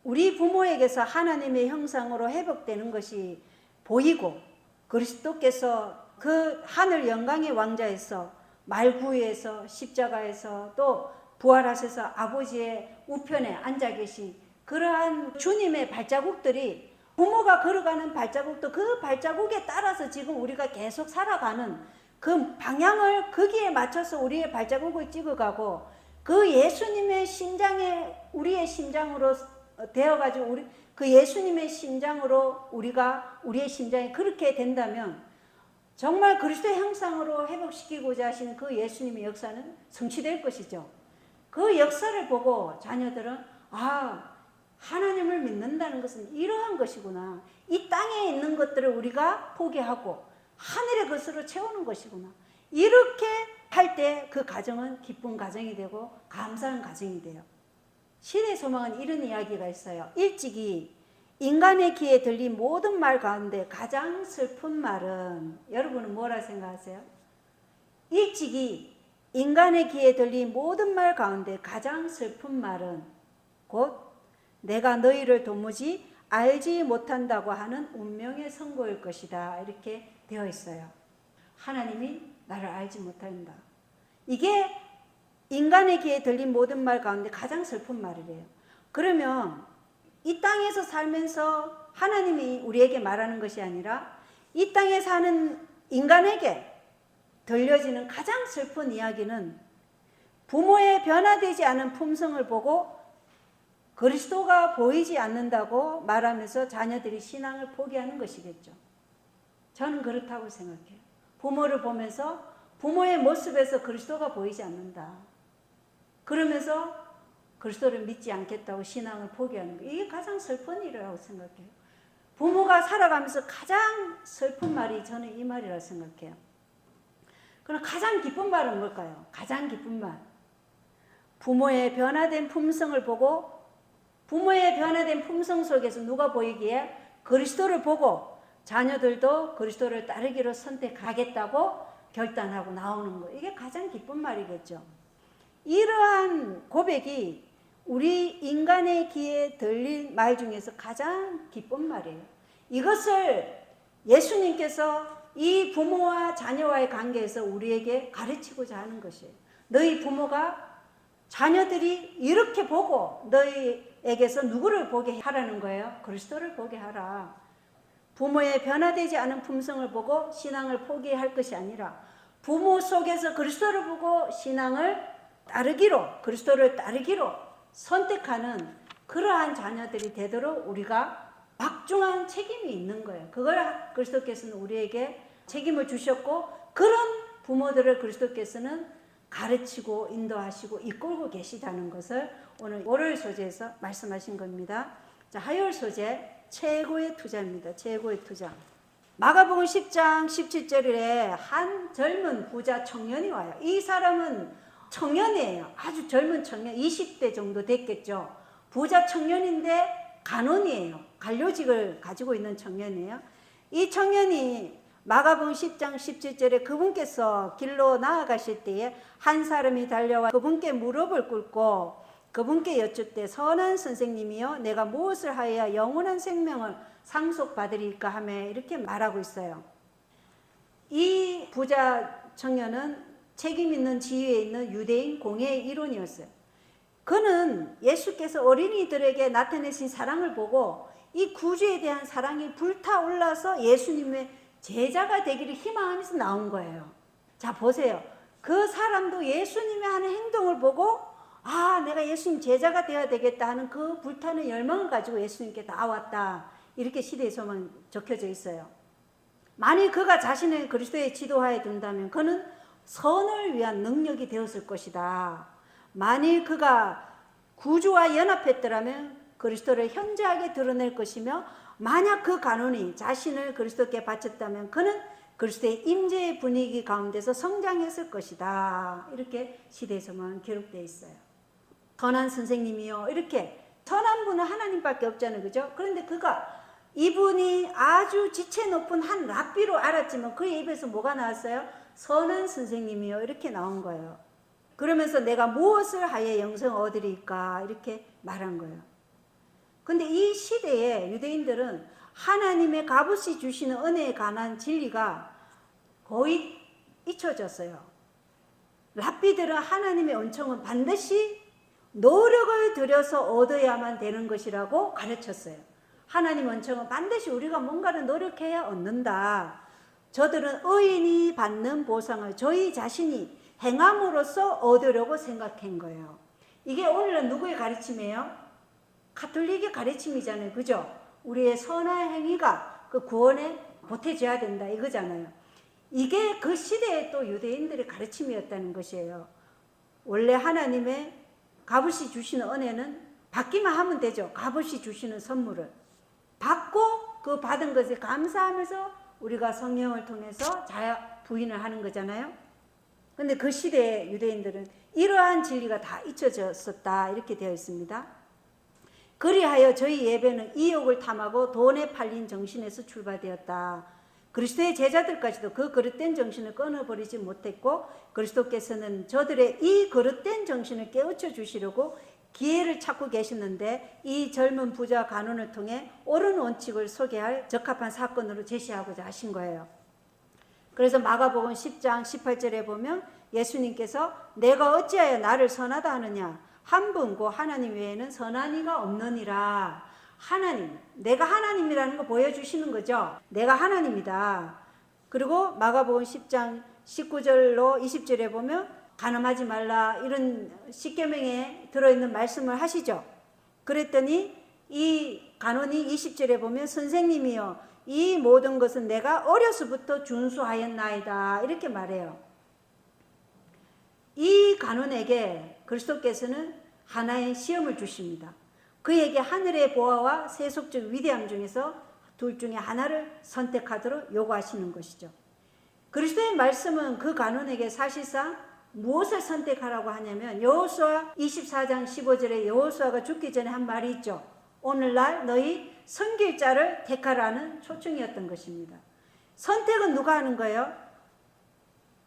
우리 부모에게서 하나님의 형상으로 회복되는 것이 보이고 그리스도께서 그 하늘 영광의 왕자에서 말구에서 십자가에서 또 부활하셔서 아버지의 우편에 앉아 계신 그러한 주님의 발자국들이 부모가 걸어가는 발자국도 그 발자국에 따라서 지금 우리가 계속 살아가는 그 방향을 거기에 맞춰서 우리의 발자국을 찍어가고 그 예수님의 심장에 우리의 심장으로 되어가지고 우리 그 예수님의 심장으로 우리가 우리의 심장이 그렇게 된다면 정말 그리스도의 형상으로 회복시키고자 하시는 그 예수님의 역사는 성취될 것이죠. 그 역사를 보고 자녀들은 하나님을 믿는다는 것은 이러한 것이구나. 이 땅에 있는 것들을 우리가 포기하고 하늘의 것으로 채우는 것이구나. 이렇게 할 때 그 가정은 기쁜 가정이 되고 감사한 가정이 돼요. 신의 소망은 이런 이야기가 있어요. 일찍이 인간의 귀에 들린 모든 말 가운데 가장 슬픈 말은 여러분은 뭐라 생각하세요? 일찍이 인간의 귀에 들린 모든 말 가운데 가장 슬픈 말은 곧 내가 너희를 도무지 알지 못한다고 하는 운명의 선고일 것이다. 이렇게 되어 있어요. 하나님이 나를 알지 못한다. 이게 인간의 귀에 들린 모든 말 가운데 가장 슬픈 말이래요. 그러면 이 땅에서 살면서 하나님이 우리에게 말하는 것이 아니라 이 땅에 사는 인간에게 들려지는 가장 슬픈 이야기는 부모의 변화되지 않은 품성을 보고 그리스도가 보이지 않는다고 말하면서 자녀들이 신앙을 포기하는 것이겠죠. 저는 그렇다고 생각해요. 부모를 보면서 부모의 모습에서 그리스도가 보이지 않는다. 그러면서 그리스도를 믿지 않겠다고 신앙을 포기하는 거. 이게 가장 슬픈 일이라고 생각해요. 부모가 살아가면서 가장 슬픈 말이 저는 이 말이라고 생각해요. 그럼 가장 기쁜 말은 뭘까요? 가장 기쁜 말. 부모의 변화된 품성을 보고 부모의 변화된 품성 속에서 누가 보이기에 그리스도를 보고 자녀들도 그리스도를 따르기로 선택하겠다고 결단하고 나오는 거. 이게 가장 기쁜 말이겠죠. 이러한 고백이 우리 인간의 귀에 들린 말 중에서 가장 기쁜 말이에요. 이것을 예수님께서 이 부모와 자녀와의 관계에서 우리에게 가르치고자 하는 것이에요. 너희 부모가 자녀들이 이렇게 보고 너희의 에게서 누구를 보게 하라는 거예요? 그리스도를 보게 하라. 부모의 변화되지 않은 품성을 보고 신앙을 포기할 것이 아니라 부모 속에서 그리스도를 보고 신앙을 따르기로, 그리스도를 따르기로 선택하는 그러한 자녀들이 되도록 우리가 막중한 책임이 있는 거예요. 그걸 그리스도께서는 우리에게 책임을 주셨고, 그런 부모들을 그리스도께서는 가르치고 인도하시고 이끌고 계시다는 것을 오늘 월요일 소재에서 말씀하신 겁니다. 자, 화요일 소재, 최고의 투자입니다. 최고의 투자. 마가복음 10장 17절에 한 젊은 부자 청년이 와요. 이 사람은 청년이에요. 아주 젊은 청년, 20대 정도 됐겠죠. 부자 청년인데 간원이에요. 관료직을 가지고 있는 청년이에요. 이 청년이 마가복음 10장 17절에 그분께서 길로 나아가실 때에 한 사람이 달려와 그분께 무릎을 꿇고 그분께 여쭙되 선한 선생님이여 내가 무엇을 하여야 영원한 생명을 상속받으리까 하며 이렇게 말하고 있어요. 이 부자 청년은 책임 있는 지위에 있는 유대인 공회의 일원이었어요. 그는 예수께서 어린이들에게 나타내신 사랑을 보고 이 구주에 대한 사랑이 불타올라서 예수님의 제자가 되기를 희망하면서 나온 거예요. 자, 보세요. 그 사람도 예수님의 하는 행동을 보고 아, 내가 예수님 제자가 되어야 되겠다 하는 그 불타는 열망을 가지고 예수님께 나왔다. 이렇게 시대에서만 적혀져 있어요. 만일 그가 자신을 그리스도의 지도하에 둔다면 그는 선을 위한 능력이 되었을 것이다. 만일 그가 구주와 연합했더라면 그리스도를 현저하게 드러낼 것이며 만약 그 간원이 자신을 그리스도께 바쳤다면 그는 그리스도의 임재의 분위기 가운데서 성장했을 것이다. 이렇게 시대에서만 기록되어 있어요. 선한 선생님이요. 이렇게 선한 분은 하나님밖에 없잖아요. 그죠? 그런데 이분이 아주 지체 높은 한 랍비로 알았지만 그의 입에서 뭐가 나왔어요? 선한 선생님이요. 이렇게 나온 거예요. 그러면서 내가 무엇을 하여 영생 얻으리까? 이렇게 말한 거예요. 근데 이 시대에 유대인들은 하나님의 값없이 주시는 은혜에 관한 진리가 거의 잊혀졌어요. 랍비들은 하나님의 은총은 반드시 노력을 들여서 얻어야만 되는 것이라고 가르쳤어요. 하나님 은총은 반드시 우리가 뭔가를 노력해야 얻는다. 저들은 의인이 받는 보상을 저희 자신이 행함으로써 얻으려고 생각한 거예요. 이게 오늘은 누구의 가르침이에요? 가톨릭의 가르침이잖아요. 그죠? 우리의 선한 행위가 그 구원에 보태져야 된다. 이거잖아요. 이게 그 시대에 또 유대인들의 가르침이었다는 것이에요. 원래 하나님의 값없이 주시는 은혜는 받기만 하면 되죠. 값없이 주시는 선물을. 받고 그 받은 것에 감사하면서 우리가 성령을 통해서 자야 부인을 하는 거잖아요. 근데 그 시대의 유대인들은 이러한 진리가 다 잊혀졌었다. 이렇게 되어 있습니다. 그리하여 저희 예배는 이욕을 탐하고 돈에 팔린 정신에서 출발되었다. 그리스도의 제자들까지도 그 그릇된 정신을 끊어버리지 못했고 그리스도께서는 저들의 이 그릇된 정신을 깨우쳐 주시려고 기회를 찾고 계셨는데 이 젊은 부자 간원을 통해 옳은 원칙을 소개할 적합한 사건으로 제시하고자 하신 거예요. 그래서 마가복음 10장 18절에 보면 예수님께서 내가 어찌하여 나를 선하다 하느냐 한 분 곧 하나님 외에는 선한 이가 없느니라. 하나님, 내가 하나님이라는 거 보여주시는 거죠. 내가 하나님이다. 그리고 마가복음 10장 19절로 20절에 보면 간음하지 말라 이런 십계명에 들어있는 말씀을 하시죠. 그랬더니 이 간원이 20절에 보면 선생님이여 이 모든 것은 내가 어려서부터 준수하였나이다 이렇게 말해요. 이 간원에게 그리스도께서는 하나의 시험을 주십니다. 그에게 하늘의 보화와 세속적 위대함 중에서 둘 중에 하나를 선택하도록 요구하시는 것이죠. 그리스도의 말씀은 그 간원에게 사실상 무엇을 선택하라고 하냐면 여호수아 24장 15절에 여호수아가 죽기 전에 한 말이 있죠. 오늘날 너희 섬길 자를 택하라는 초청이었던 것입니다. 선택은 누가 하는 거예요?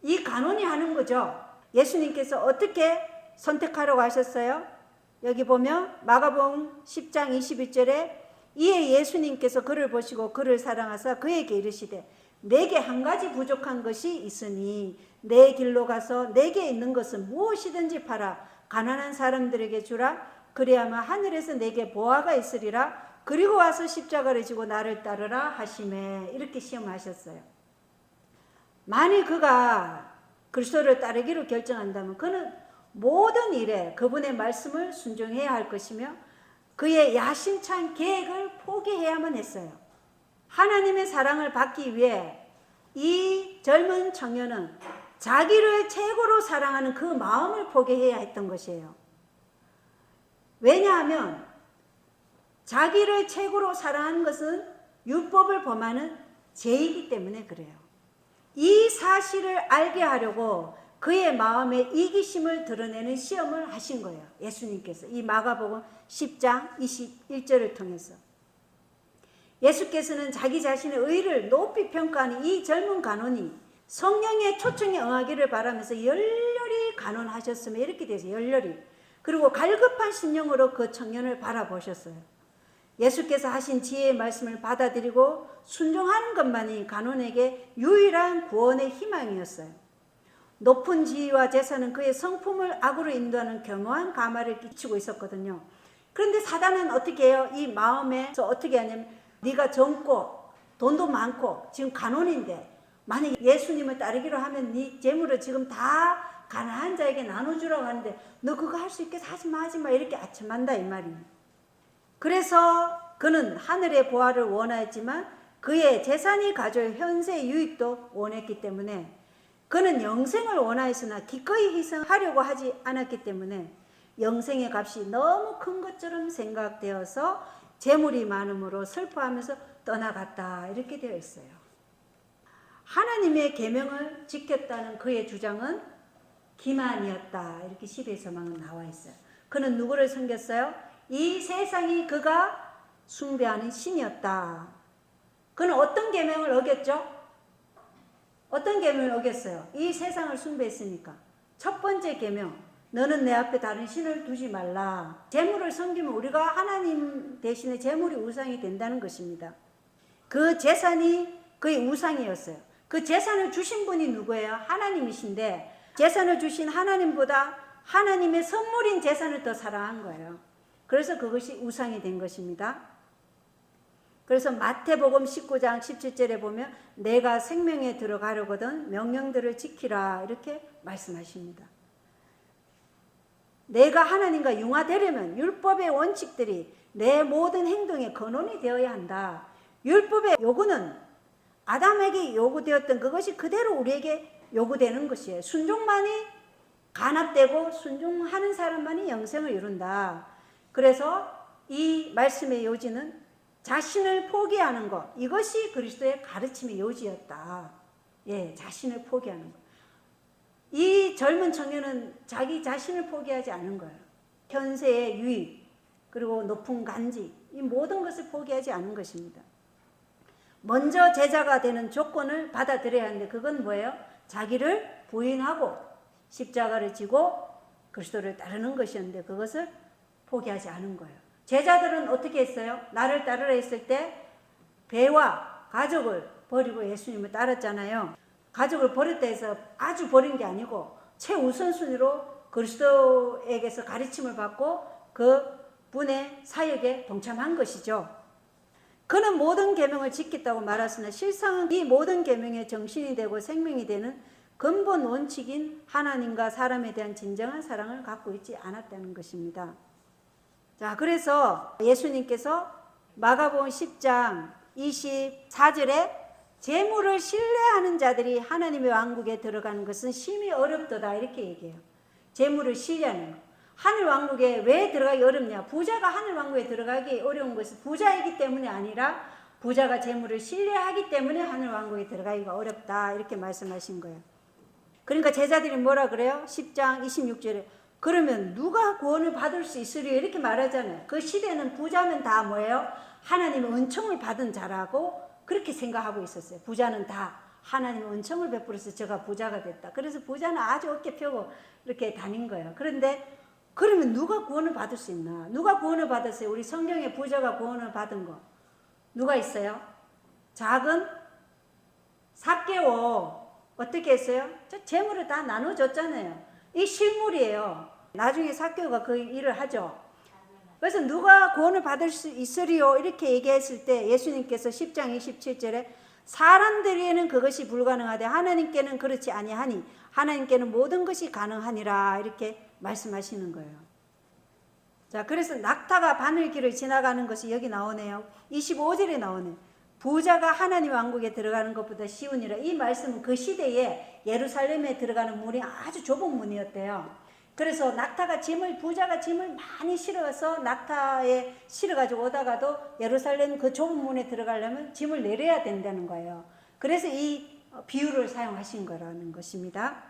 이 간원이 하는 거죠. 예수님께서 어떻게 선택하라고 하셨어요? 여기 보면 마가복음 10장 21절에 이에 예수님께서 그를 보시고 그를 사랑하사 그에게 이르시되 내게 한 가지 부족한 것이 있으니 내 길로 가서 내게 있는 것은 무엇이든지 팔아 가난한 사람들에게 주라 그리하면 하늘에서 내게 보화가 있으리라. 그리고 와서 십자가를 지고 나를 따르라 하시매. 이렇게 시험하셨어요. 만일 그가 그리스도를 따르기로 결정한다면 그는 모든 일에 그분의 말씀을 순종해야 할 것이며 그의 야심찬 계획을 포기해야만 했어요. 하나님의 사랑을 받기 위해 이 젊은 청년은 자기를 최고로 사랑하는 그 마음을 포기해야 했던 것이에요. 왜냐하면 자기를 최고로 사랑하는 것은 율법을 범하는 죄이기 때문에 그래요. 이 사실을 알게 하려고 그의 마음에 이기심을 드러내는 시험을 하신 거예요. 예수님께서 이 마가복음 10장 21절을 통해서. 예수께서는 자기 자신의 의를 높이 평가하는 이 젊은 간원이 성령의 초청에 응하기를 바라면서 열렬히 간원하셨으며 이렇게 돼서 열렬히, 그리고 갈급한 심령으로 그 청년을 바라보셨어요. 예수께서 하신 지혜의 말씀을 받아들이고 순종하는 것만이 간원에게 유일한 구원의 희망이었어요. 높은 지위와 재산은 그의 성품을 악으로 인도하는 교묘한 가마를 끼치고 있었거든요. 그런데 사단은 어떻게 해요? 이 마음에서 어떻게 하냐면, 네가 젊고 돈도 많고 지금 간원인데 만약 예수님을 따르기로 하면 네 재물을 지금 다 가난한 자에게 나눠주라고 하는데 너 그거 할 수 있겠어? 하지마 이렇게 아첨한다 이 말이에요. 그래서 그는 하늘의 보화를 원하였지만 그의 재산이 가져올 현세 유익도 원했기 때문에, 그는 영생을 원하였으나 기꺼이 희생하려고 하지 않았기 때문에 영생의 값이 너무 큰 것처럼 생각되어서 재물이 많음으로 슬퍼하면서 떠나갔다 이렇게 되어 있어요. 하나님의 계명을 지켰다는 그의 주장은 기만이었다 이렇게 12절에만 나와 있어요. 그는 누구를 섬겼어요? 이 세상이 그가 숭배하는 신이었다. 그는 어떤 계명을 어겼죠? 어떤 계명을 어겼어요? 이 세상을 숭배했으니까. 첫 번째 계명, 너는 내 앞에 다른 신을 두지 말라. 재물을 섬기면 우리가 하나님 대신에 재물이 우상이 된다는 것입니다. 그 재산이 그의 우상이었어요. 그 재산을 주신 분이 누구예요? 하나님이신데 재산을 주신 하나님보다 하나님의 선물인 재산을 더 사랑한 거예요. 그래서 그것이 우상이 된 것입니다. 그래서 마태복음 19장 17절에 보면 내가 생명에 들어가려거든 명령들을 지키라 이렇게 말씀하십니다. 내가 하나님과 융화되려면 율법의 원칙들이 내 모든 행동의 근원이 되어야 한다. 율법의 요구는 아담에게 요구되었던 그것이 그대로 우리에게 요구되는 것이에요. 순종만이 간합되고 순종하는 사람만이 영생을 이룬다. 그래서 이 말씀의 요지는 자신을 포기하는 것, 이것이 그리스도의 가르침의 요지였다. 예, 자신을 포기하는 것. 이 젊은 청년은 자기 자신을 포기하지 않은 거예요. 현세의 유익, 그리고 높은 간지, 이 모든 것을 포기하지 않은 것입니다. 먼저 제자가 되는 조건을 받아들여야 하는데 그건 뭐예요? 자기를 부인하고 십자가를 지고 그리스도를 따르는 것이었는데 그것을 포기하지 않은 거예요. 제자들은 어떻게 했어요? 나를 따르라 했을 때 배와 가족을 버리고 예수님을 따랐잖아요. 가족을 버렸다 해서 아주 버린 게 아니고 최우선순위로 그리스도에게서 가르침을 받고 그 분의 사역에 동참한 것이죠. 그는 모든 계명을 지켰다고 말하으나 실상은 이 모든 계명의 정신이 되고 생명이 되는 근본 원칙인 하나님과 사람에 대한 진정한 사랑을 갖고 있지 않았다는 것입니다. 자, 그래서 예수님께서 마가복음 10장 24절에 재물을 신뢰하는 자들이 하나님의 왕국에 들어가는 것은 심히 어렵도다 이렇게 얘기해요. 재물을 신뢰하는 것. 하늘 왕국에 왜 들어가기 어렵냐? 부자가 하늘 왕국에 들어가기 어려운 것은 부자이기 때문이 아니라 부자가 재물을 신뢰하기 때문에 하늘 왕국에 들어가기가 어렵다 이렇게 말씀하신 거예요. 그러니까 제자들이 뭐라 그래요? 10장 26절에 그러면 누가 구원을 받을 수 있으리요? 이렇게 말하잖아요. 그 시대는 부자는 다 뭐예요? 하나님의 은총을 받은 자라고 그렇게 생각하고 있었어요. 부자는 다 하나님의 은총을 베풀어서 제가 부자가 됐다. 그래서 부자는 아주 어깨 펴고 이렇게 다닌 거예요. 그런데 그러면 누가 구원을 받을 수 있나? 누가 구원을 받았어요? 우리 성경에 부자가 구원을 받은 거 누가 있어요? 작은 삭개오 어떻게 했어요? 저 재물을 다 나눠줬잖아요. 이 실물이에요. 나중에 삭개오가 그 일을 하죠. 그래서 누가 구원을 받을 수 있으리요? 이렇게 얘기했을 때 예수님께서 10장 27절에 사람들에게는 그것이 불가능하되 하나님께는 그렇지 아니하니 하나님께는 모든 것이 가능하니라 이렇게 말씀하시는 거예요. 자, 그래서 낙타가 바늘길을 지나가는 것이 여기 나오네요. 25절에 나오네요. 부자가 하나님 왕국에 들어가는 것보다 쉬우니라. 이 말씀은 그 시대에 예루살렘에 들어가는 문이 아주 좁은 문이었대요. 그래서 부자가 짐을 많이 실어서 낙타에 실어가지고 오다가도 예루살렘 그 좁은 문에 들어가려면 짐을 내려야 된다는 거예요. 그래서 이 비유를 사용하신 거라는 것입니다.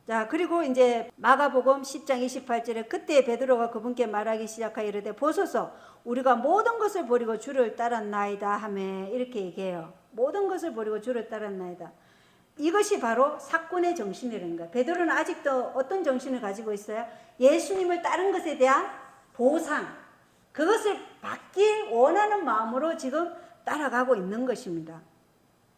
자, 그리고 이제 마가복음 10장 28절에 그때 베드로가 그분께 말하기 시작하여 이르되 보소서 우리가 모든 것을 버리고 주를 따랐나이다 하매 이렇게 얘기해요. 모든 것을 버리고 주를 따랐나이다. 이것이 바로 사꾼의 정신이라는 거예요. 베드로는 아직도 어떤 정신을 가지고 있어요? 예수님을 따른 것에 대한 보상, 그것을 받길 원하는 마음으로 지금 따라가고 있는 것입니다.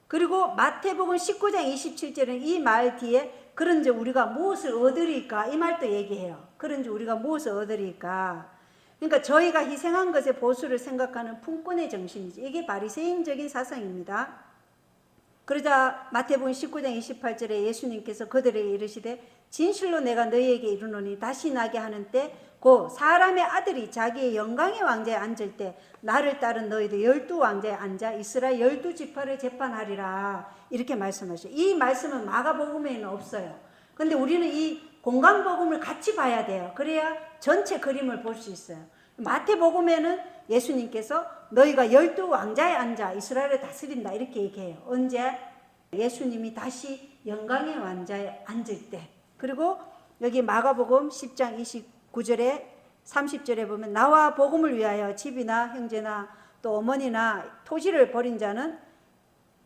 그리고 마태복음 19장 27절은 이 말 뒤에 그런즉 우리가 무엇을 얻으리까 이 말도 얘기해요. 그런즉 우리가 무엇을 얻으리까. 그러니까 저희가 희생한 것의 보수를 생각하는 품꾼의 정신이지. 이게 바리새인적인 사상입니다. 그러자 마태복음 19장 28절에 예수님께서 그들에게 이르시되 진실로 내가 너희에게 이르노니 다시 나게 하는 때 곧 사람의 아들이 자기의 영광의 왕좌에 앉을 때 나를 따른 너희들 12왕좌에 앉아 이스라엘 12지파를 재판하리라 이렇게 말씀하셔요. 이 말씀은 마가복음에는 없어요. 근데 우리는 이 공간복음을 같이 봐야 돼요. 그래야 전체 그림을 볼 수 있어요. 마태복음에는 예수님께서 너희가 12왕좌에 앉아 이스라엘을 다스린다 이렇게 얘기해요. 언제? 예수님이 다시 영광의 왕좌에 앉을 때. 그리고 여기 마가복음 10장 29절에 30절에 보면 나와 복음을 위하여 집이나 형제나 또 어머니나 토지를 버린 자는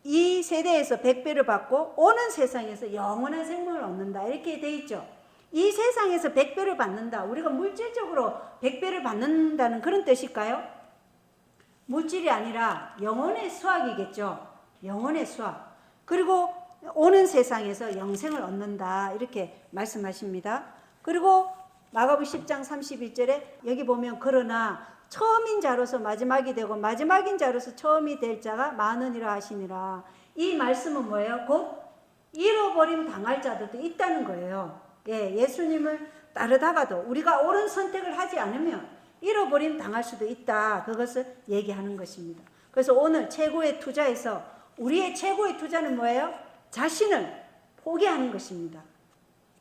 이 세대에서 100배를 받고 오는 세상에서 영원한 생명을 얻는다 이렇게 돼 있죠. 이 세상에서 100배를 받는다. 우리가 물질적으로 100배를 받는다는 그런 뜻일까요? 물질이 아니라 영혼의 수확이겠죠. 영혼의 수확. 그리고 오는 세상에서 영생을 얻는다 이렇게 말씀하십니다. 그리고 마가복음 10장 31절에 여기 보면 그러나 처음인 자로서 마지막이 되고 마지막인 자로서 처음이 될 자가 많으니라 하시니라. 이 말씀은 뭐예요? 곧 잃어버림 당할 자들도 있다는 거예요. 예, 예수님을 따르다가도 우리가 옳은 선택을 하지 않으면 잃어버림 당할 수도 있다. 그것을 얘기하는 것입니다. 그래서 오늘 최고의 투자에서 우리의 최고의 투자는 뭐예요? 자신을 포기하는 것입니다.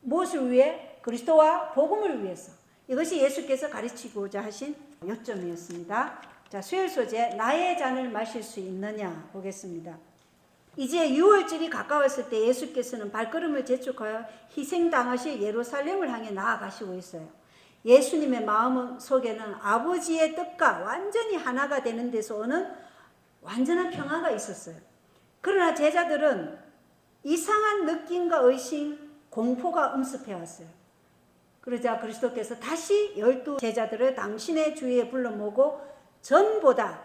무엇을 위해? 그리스도와 복음을 위해서. 이것이 예수께서 가르치고자 하신 요점이었습니다. 자, 수요일 소재 나의 잔을 마실 수 있느냐 보겠습니다. 이제 6월절이 가까웠을 때 예수께서는 발걸음을 재촉하여 희생당하실 예루살렘을 향해 나아가시고 있어요. 예수님의 마음 속에는 아버지의 뜻과 완전히 하나가 되는 데서 오는 완전한 평화가 있었어요. 그러나 제자들은 이상한 느낌과 의심, 공포가 음습해왔어요. 그러자 그리스도께서 다시 12 제자들을 당신의 주위에 불러 모으고 전보다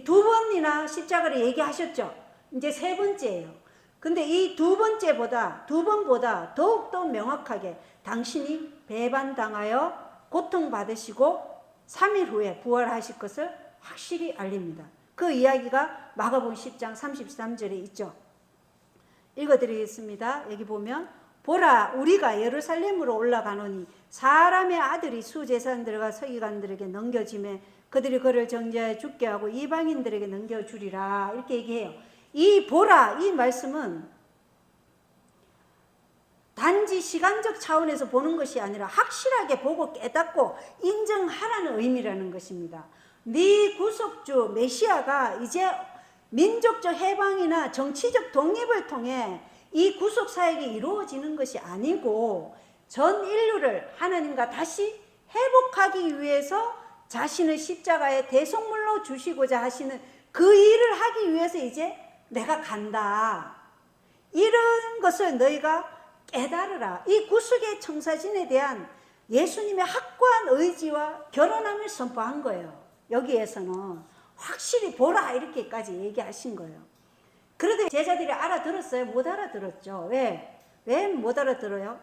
두 번이나 십자가를 얘기하셨죠. 이제 세 번째예요. 근데 이 두 번보다 더욱더 명확하게 당신이 배반당하여 고통받으시고 3일 후에 부활하실 것을 확실히 알립니다. 그 이야기가 마가복음 10장 33절에 있죠. 읽어드리겠습니다. 여기 보면 보라 우리가 예루살렘으로 올라가노니 사람의 아들이 수제사장들과 서기관들에게 넘겨지매 그들이 그를 정죄하여 죽게 하고 이방인들에게 넘겨주리라 이렇게 얘기해요. 이 보라 이 말씀은 단지 시간적 차원에서 보는 것이 아니라 확실하게 보고 깨닫고 인정하라는 의미라는 것입니다. 네 구속주 메시아가 이제 민족적 해방이나 정치적 독립을 통해 이 구속 사역이 이루어지는 것이 아니고 전 인류를 하나님과 다시 회복하기 위해서 자신을 십자가의 대속물로 주시고자 하시는 그 일을 하기 위해서 이제 내가 간다. 이런 것을 너희가 깨달으라. 이 구속의 청사진에 대한 예수님의 확고한 의지와 결혼함을 선포한 거예요. 여기에서는 확실히 보라 이렇게까지 얘기하신 거예요. 그런데 제자들이 알아들었어요? 못 알아들었죠. 왜 못 알아들어요?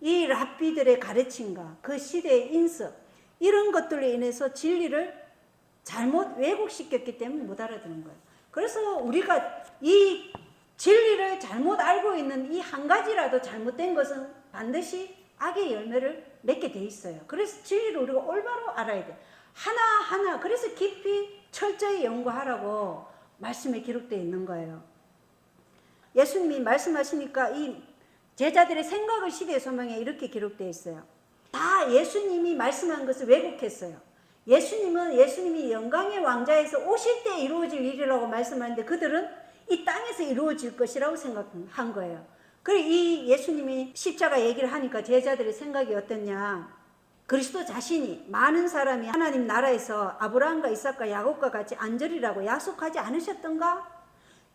이 랍비들의 가르침과 그 시대의 인습, 이 이런 것들로 인해서 진리를 잘못 왜곡시켰기 때문에 못 알아듣는 거예요. 그래서 우리가 이 진리를 잘못 알고 있는 이 한 가지라도 잘못된 것은 반드시 악의 열매를 맺게 돼 있어요. 그래서 진리를 우리가 올바로 알아야 돼. 하나하나, 그래서 깊이 철저히 연구하라고 말씀에 기록되어 있는 거예요. 예수님이 말씀하시니까 이 제자들의 생각을 시대의 소망에 이렇게 기록되어 있어요. 다 예수님이 말씀한 것을 왜곡했어요. 예수님이 영광의 왕자에서 오실 때 이루어질 일이라고 말씀하는데 그들은 이 땅에서 이루어질 것이라고 생각한 거예요. 그리고 이 예수님이 십자가 얘기를 하니까 제자들의 생각이 어떻냐. 그리스도 자신이 많은 사람이 하나님 나라에서 아브라함과 이삭과 야곱과 같이 앉으리라고 약속하지 않으셨던가?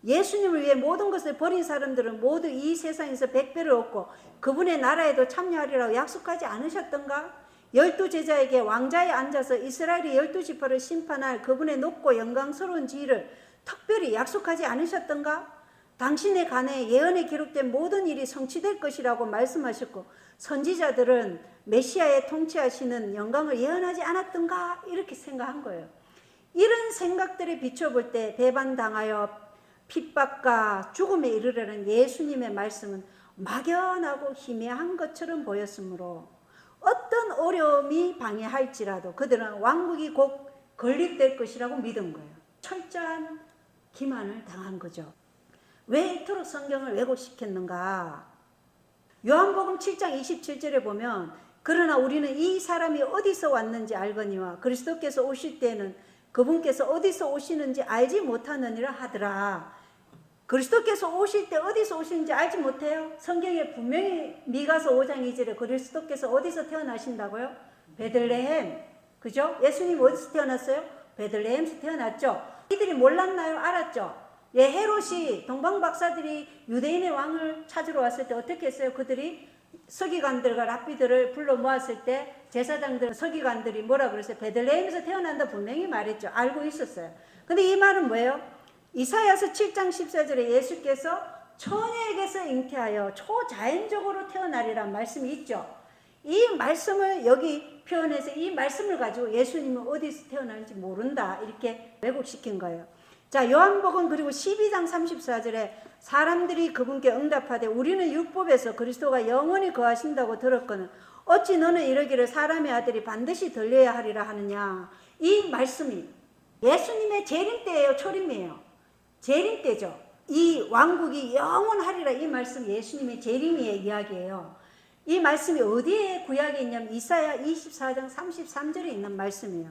예수님을 위해 모든 것을 버린 사람들은 모두 이 세상에서 100배를 얻고 그분의 나라에도 참여하리라고 약속하지 않으셨던가? 12제자에게 왕자에 앉아서 이스라엘의 12지파를 심판할 그분의 높고 영광스러운 지위를 특별히 약속하지 않으셨던가? 당신의 간에 예언에 기록된 모든 일이 성취될 것이라고 말씀하셨고 선지자들은 메시아의 통치하시는 영광을 예언하지 않았던가? 이렇게 생각한 거예요. 이런 생각들에 비춰볼 때 배반당하여 핍박과 죽음에 이르려는 예수님의 말씀은 막연하고 희미한 것처럼 보였으므로 어떤 어려움이 방해할지라도 그들은 왕국이 곧 건립될 것이라고 믿은 거예요. 철저한 기만을 당한 거죠. 왜 이토록 성경을 왜곡시켰는가? 요한복음 7장 27절에 보면 그러나 우리는 이 사람이 어디서 왔는지 알거니와 그리스도께서 오실 때는 그분께서 어디서 오시는지 알지 못하느니라 하더라. 그리스도께서 오실 때 어디서 오시는지 알지 못해요? 성경에 분명히 미가서 5장 2절에 그리스도께서 어디서 태어나신다고요? 베들레헴. 그죠? 예수님 어디서 태어났어요? 베들레헴에서 태어났죠. 이들이 몰랐나요? 알았죠? 예, 헤롯이 동방박사들이 유대인의 왕을 찾으러 왔을 때 어떻게 했어요? 그들이 서기관들과 랍비들을 불러 모았을 때 제사장들, 서기관들이 뭐라 그랬어요? 베들레헴에서 태어난다 분명히 말했죠. 알고 있었어요. 근데 이 말은 뭐예요? 이사야서 7장 14절에 예수께서 처녀에게서 잉태하여 초자연적으로 태어나리란 말씀이 있죠. 이 말씀을 여기 표현해서 이 말씀을 가지고 예수님은 어디서 태어나는지 모른다 이렇게 왜곡시킨 거예요. 자, 요한복음 그리고 12장 34절에 사람들이 그분께 응답하되 우리는 율법에서 그리스도가 영원히 거하신다고 들었거늘 어찌 너는 이러기를 사람의 아들이 반드시 들려야 하리라 하느냐. 이 말씀이 예수님의 재림 때예요, 초림이에요? 재림 때죠. 이 왕국이 영원하리라 이 말씀 예수님의 재림의 이야기예요. 이 말씀이 어디에 구약에 있냐면 이사야 24장 33절에 있는 말씀이에요.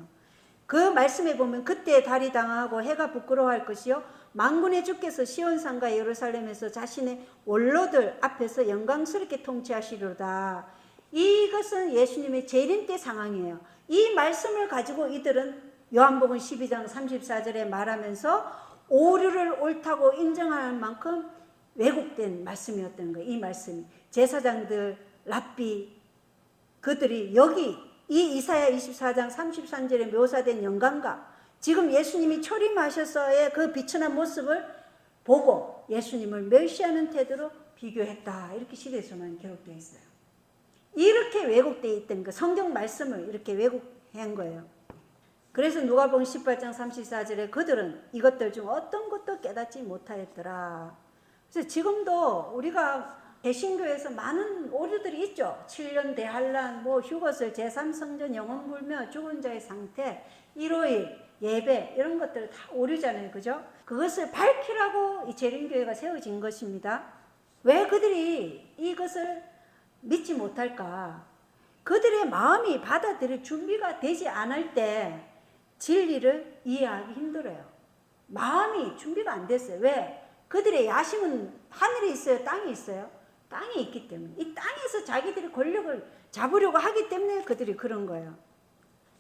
그 말씀에 보면 그때 달이 당하고 해가 부끄러워할 것이요 만군의 주께서 시온산과 예루살렘에서 자신의 원로들 앞에서 영광스럽게 통치하시리로다. 이것은 예수님의 재림 때 상황이에요. 이 말씀을 가지고 이들은 요한복음 12장 34절에 말하면서 오류를 옳다고 인정할 만큼 왜곡된 말씀이었던 거예요. 이 말씀이 제사장들, 랍비 그들이 여기 이 이사야 24장 33절에 묘사된 영광과 지금 예수님이 초림하셔서의 그 비천한 모습을 보고 예수님을 멸시하는 태도로 비교했다. 이렇게 시대에서만 기록되어 있어요. 이렇게 왜곡되어 있던 그 성경 말씀을 이렇게 왜곡한 거예요. 그래서 누가복음 18장 34절에 그들은 이것들 중 어떤 것도 깨닫지 못하였더라. 그래서 지금도 우리가 개신교에서 많은 오류들이 있죠. 7년 대환란, 휴거설, 제3성전 영혼불명, 죽은 자의 상태, 일요일, 예배 이런 것들 다 오류잖아요. 그죠? 그것을 밝히라고 이 재림교회가 세워진 것입니다. 왜 그들이 이것을 믿지 못할까? 그들의 마음이 받아들일 준비가 되지 않을 때 진리를 이해하기 힘들어요. 마음이 준비가 안 됐어요. 왜? 그들의 야심은 하늘에 있어요? 땅에 있어요? 땅에 있기 때문에. 이 땅에서 자기들이 권력을 잡으려고 하기 때문에 그들이 그런 거예요.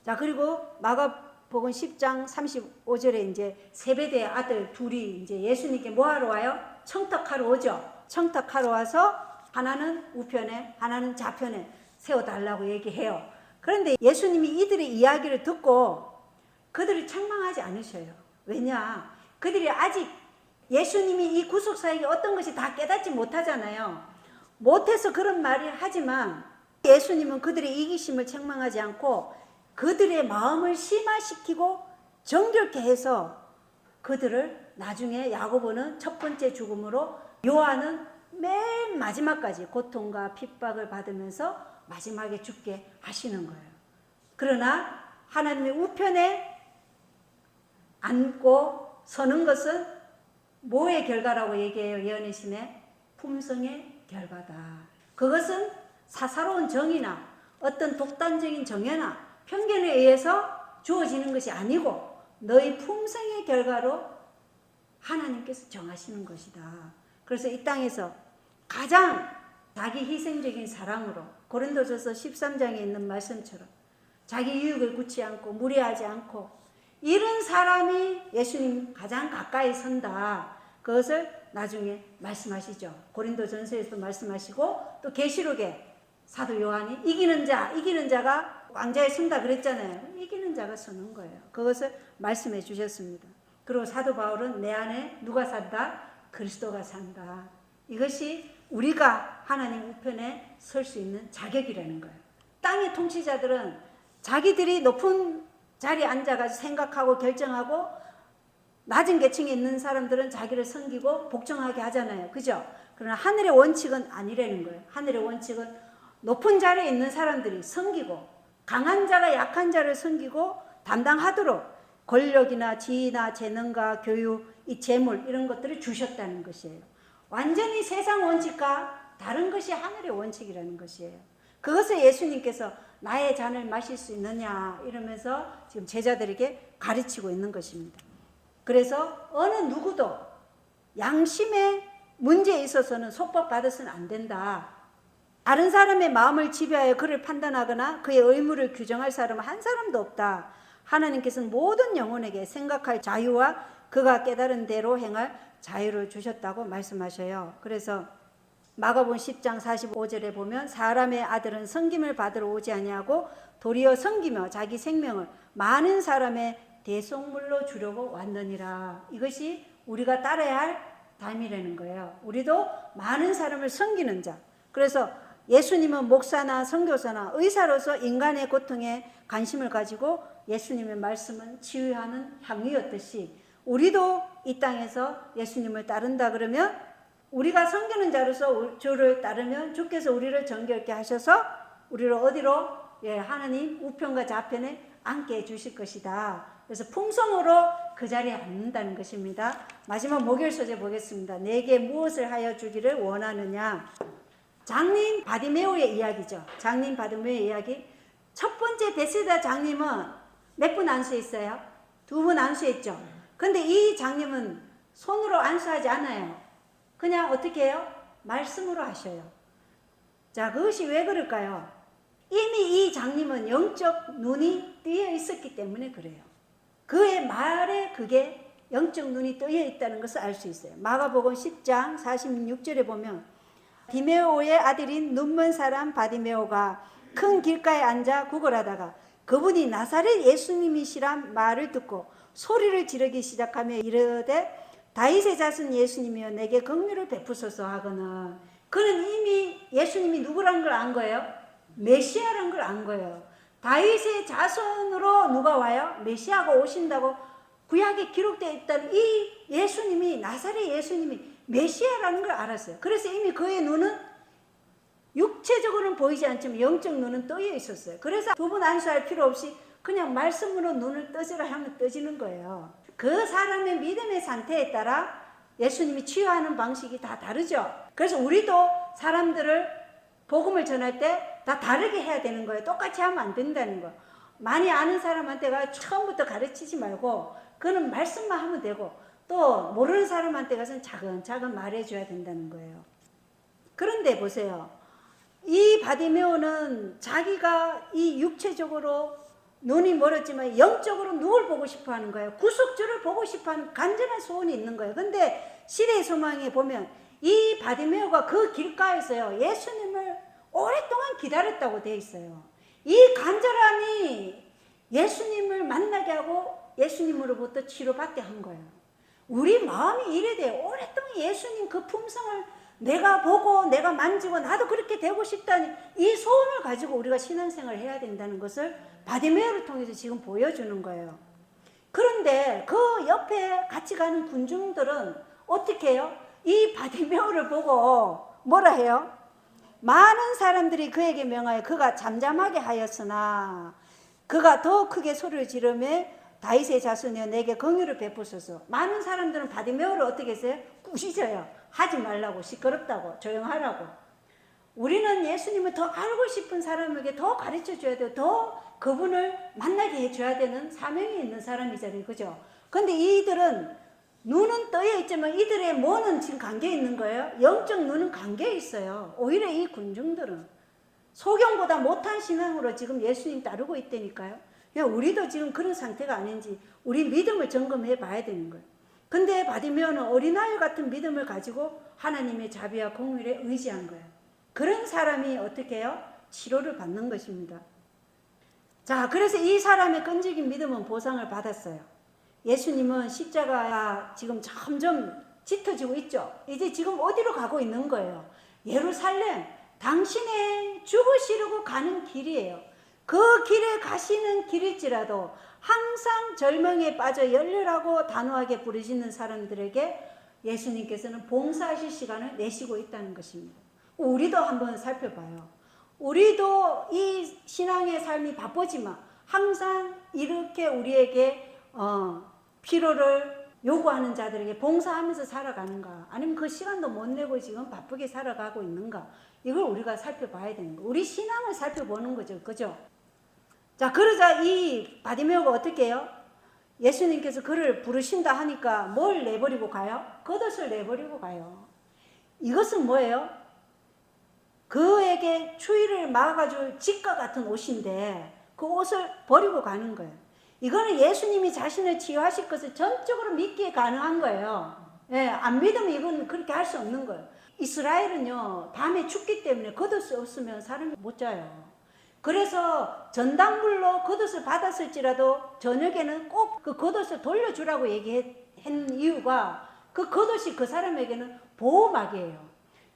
자, 그리고 마가복음 10장 35절에 이제 세베대의 아들 둘이 이제 예수님께 뭐 하러 와요? 청탁하러 오죠. 청탁하러 와서 하나는 우편에, 하나는 좌편에 세워달라고 얘기해요. 그런데 예수님이 이들의 이야기를 듣고 그들을 책망하지 않으셔요. 왜냐? 그들이 아직 예수님이 이 구속사역이 어떤 것이 다 깨닫지 못하잖아요. 못해서 그런 말을 하지만 예수님은 그들의 이기심을 책망하지 않고 그들의 마음을 심화시키고 정결케 해서 그들을 나중에 야고보는 첫 번째 죽음으로, 요한은 맨 마지막까지 고통과 핍박을 받으면서 마지막에 죽게 하시는 거예요. 그러나 하나님의 우편에 앉고 서는 것은 뭐의 결과라고 얘기해요? 예언의 신의 품성의 결과다. 그것은 사사로운 정의나 어떤 독단적인 정의나 편견에 의해서 주어지는 것이 아니고 너희 품성의 결과로 하나님께서 정하시는 것이다. 그래서 이 땅에서 가장 자기 희생적인 사랑으로 고린도전서 13장에 있는 말씀처럼 자기 유익을 굳지 않고 무리하지 않고 이런 사람이 예수님 가장 가까이 선다. 그것을 나중에 말씀하시죠. 고린도전서에서도 말씀하시고 또 계시록에 사도 요한이 이기는 자가 왕좌에 선다 그랬잖아요. 이기는 자가 서는 거예요. 그것을 말씀해 주셨습니다. 그리고 사도 바울은 내 안에 누가 산다? 그리스도가 산다. 이것이 우리가 하나님 우편에 설 수 있는 자격이라는 거예요. 땅의 통치자들은 자기들이 높은 자리에 앉아가지고 생각하고 결정하고 낮은 계층에 있는 사람들은 자기를 섬기고 복종하게 하잖아요. 그죠? 그러나 하늘의 원칙은 아니라는 거예요. 하늘의 원칙은 높은 자리에 있는 사람들이 섬기고 강한 자가 약한 자를 섬기고 담당하도록 권력이나 지위나 재능과 교육, 이 재물 이런 것들을 주셨다는 것이에요. 완전히 세상 원칙과 다른 것이 하늘의 원칙이라는 것이에요. 그것을 예수님께서 나의 잔을 마실 수 있느냐 이러면서 지금 제자들에게 가르치고 있는 것입니다. 그래서 어느 누구도 양심의 문제에 있어서는 속박받아서는 안 된다. 다른 사람의 마음을 지배하여 그를 판단하거나 그의 의무를 규정할 사람은 한 사람도 없다. 하나님께서는 모든 영혼에게 생각할 자유와 그가 깨달은 대로 행할 자유를 주셨다고 말씀하셔요. 그래서 마가복음 10장 45절에 보면 사람의 아들은 섬김을 받으러 오지 아니하고 도리어 섬기며 자기 생명을 많은 사람의 대속물로 주려고 왔느니라. 이것이 우리가 따라야 할 삶이라는 거예요. 우리도 많은 사람을 섬기는 자. 그래서 예수님은 목사나 선교사나 의사로서 인간의 고통에 관심을 가지고 예수님의 말씀은 치유하는 향유였듯이 우리도 이 땅에서 예수님을 따른다 그러면 우리가 섬기는 자로서 주를 따르면 주께서 우리를 정결케 하셔서 우리를 어디로? 하나님 우편과 좌편에 앉게 해주실 것이다. 그래서 풍성으로 그 자리에 앉는다는 것입니다. 마지막 목요일 소재 보겠습니다. 내게 무엇을 하여 주기를 원하느냐. 장님 바디메오의 이야기죠. 장님 바디메오의 이야기. 첫 번째 베세다 장님은 몇 분 안수했어요? 2분 안수했죠. 근데 이 장님은 손으로 안수하지 않아요. 그냥 어떻게 해요? 말씀으로 하셔요. 자, 그것이 왜 그럴까요? 이미 이 장님은 영적 눈이 뜨여 있었기 때문에 그래요. 그의 말에 그게 영적 눈이 뜨여 있다는 것을 알 수 있어요. 마가복음 10장 46절에 보면 디메오의 아들인 눈먼 사람 바디메오가 큰 길가에 앉아 구걸하다가 그분이 나사렛 예수님이시란 말을 듣고 소리를 지르기 시작하며 이르되 다윗의 자손 예수님이여 내게 긍휼을 베푸소서 하거나 그는 이미 예수님이 누구라는 걸 안 거예요? 메시아라는 걸 안 거예요. 다윗의 자손으로 누가 와요? 메시아가 오신다고 구약에 기록되어 있다는 이 예수님이 나사렛 예수님이 메시아라는 걸 알았어요. 그래서 이미 그의 눈은 육체적으로는 보이지 않지만 영적 눈은 떠여 있었어요. 그래서 2분 안수할 필요 없이 그냥 말씀으로 눈을 떠지라 하면 떠지는 거예요. 그 사람의 믿음의 상태에 따라 예수님이 치유하는 방식이 다 다르죠. 그래서 우리도 사람들을 복음을 전할 때 다 다르게 해야 되는 거예요. 똑같이 하면 안 된다는 거예요. 많이 아는 사람한테가 처음부터 가르치지 말고 그는 말씀만 하면 되고 또 모르는 사람한테 가서는 차근차근 말해줘야 된다는 거예요. 그런데 보세요. 이 바디메오는 자기가 이 육체적으로 눈이 멀었지만 영적으로 누굴 보고 싶어 하는 거예요? 구속주를 보고 싶어 하는 간절한 소원이 있는 거예요. 근데 시대의 소망에 보면 이 바디메오가 그 길가에서요 예수님을 오랫동안 기다렸다고 되어 있어요. 이 간절함이 예수님을 만나게 하고 예수님으로부터 치료받게 한 거예요. 우리 마음이 이래 돼요. 오랫동안 예수님 그 품성을 내가 보고 내가 만지고 나도 그렇게 되고 싶다니 이 소원을 가지고 우리가 신앙생활을 해야 된다는 것을 바디메오를 통해서 지금 보여주는 거예요. 그런데 그 옆에 같이 가는 군중들은 어떻게 해요? 이 바디메오를 보고 뭐라 해요? 많은 사람들이 그에게 명하여 그가 잠잠하게 하였으나 그가 더 크게 소리를 지르며 다윗의 자손이여 내게 긍휼을 베푸소서. 많은 사람들은 바디메오를 어떻게 했어요? 꾸짖어요. 하지 말라고, 시끄럽다고, 조용하라고. 우리는 예수님을 더 알고 싶은 사람에게 더 가르쳐 줘야 돼요. 더 그분을 만나게 해줘야 되는 사명이 있는 사람이잖아요. 그죠? 근데 이들은 눈은 떠여 있지만 이들의 뭐는 지금 감겨 있는 거예요? 영적 눈은 감겨 있어요. 오히려 이 군중들은 소경보다 못한 신앙으로 지금 예수님 따르고 있다니까요. 우리도 지금 그런 상태가 아닌지 우리 믿음을 점검해 봐야 되는 거예요. 근데 바디메오는 어린아이 같은 믿음을 가지고 하나님의 자비와 공의에 의지한 거예요. 그런 사람이 어떻게 해요? 치료를 받는 것입니다. 자, 그래서 이 사람의 끈질긴 믿음은 보상을 받았어요. 예수님은 십자가가 지금 점점 짙어지고 있죠. 이제 지금 어디로 가고 있는 거예요? 예루살렘, 당신의 죽으시려고 가는 길이에요. 그 길에 가시는 길일지라도 항상 절망에 빠져 열렬하고 단호하게 부르짖는 사람들에게 예수님께서는 봉사하실 시간을 내시고 있다는 것입니다. 우리도 한번 살펴봐요. 우리도 이 신앙의 삶이 바쁘지만 항상 이렇게 우리에게 필요를 요구하는 자들에게 봉사하면서 살아가는가, 아니면 그 시간도 못 내고 지금 바쁘게 살아가고 있는가, 이걸 우리가 살펴봐야 되는 거예요. 우리 신앙을 살펴보는 거죠. 그죠? 자, 그러자 이 바디메오가 어떻게 해요? 예수님께서 그를 부르신다 하니까 뭘 내버리고 가요? 겉옷을 내버리고 가요. 이것은 뭐예요? 그에게 추위를 막아줄 직과 같은 옷인데 그 옷을 버리고 가는 거예요. 이거는 예수님이 자신을 치유하실 것을 전적으로 믿기에 가능한 거예요. 예, 안 믿으면 이건 그렇게 할 수 없는 거예요. 이스라엘은요, 밤에 춥기 때문에 겉옷이 없으면 사람이 못 자요. 그래서 전당불로 겉옷을 받았을지라도 저녁에는 꼭 그 겉옷을 돌려주라고 얘기한 이유가 그 겉옷이 그 사람에게는 보호막이에요.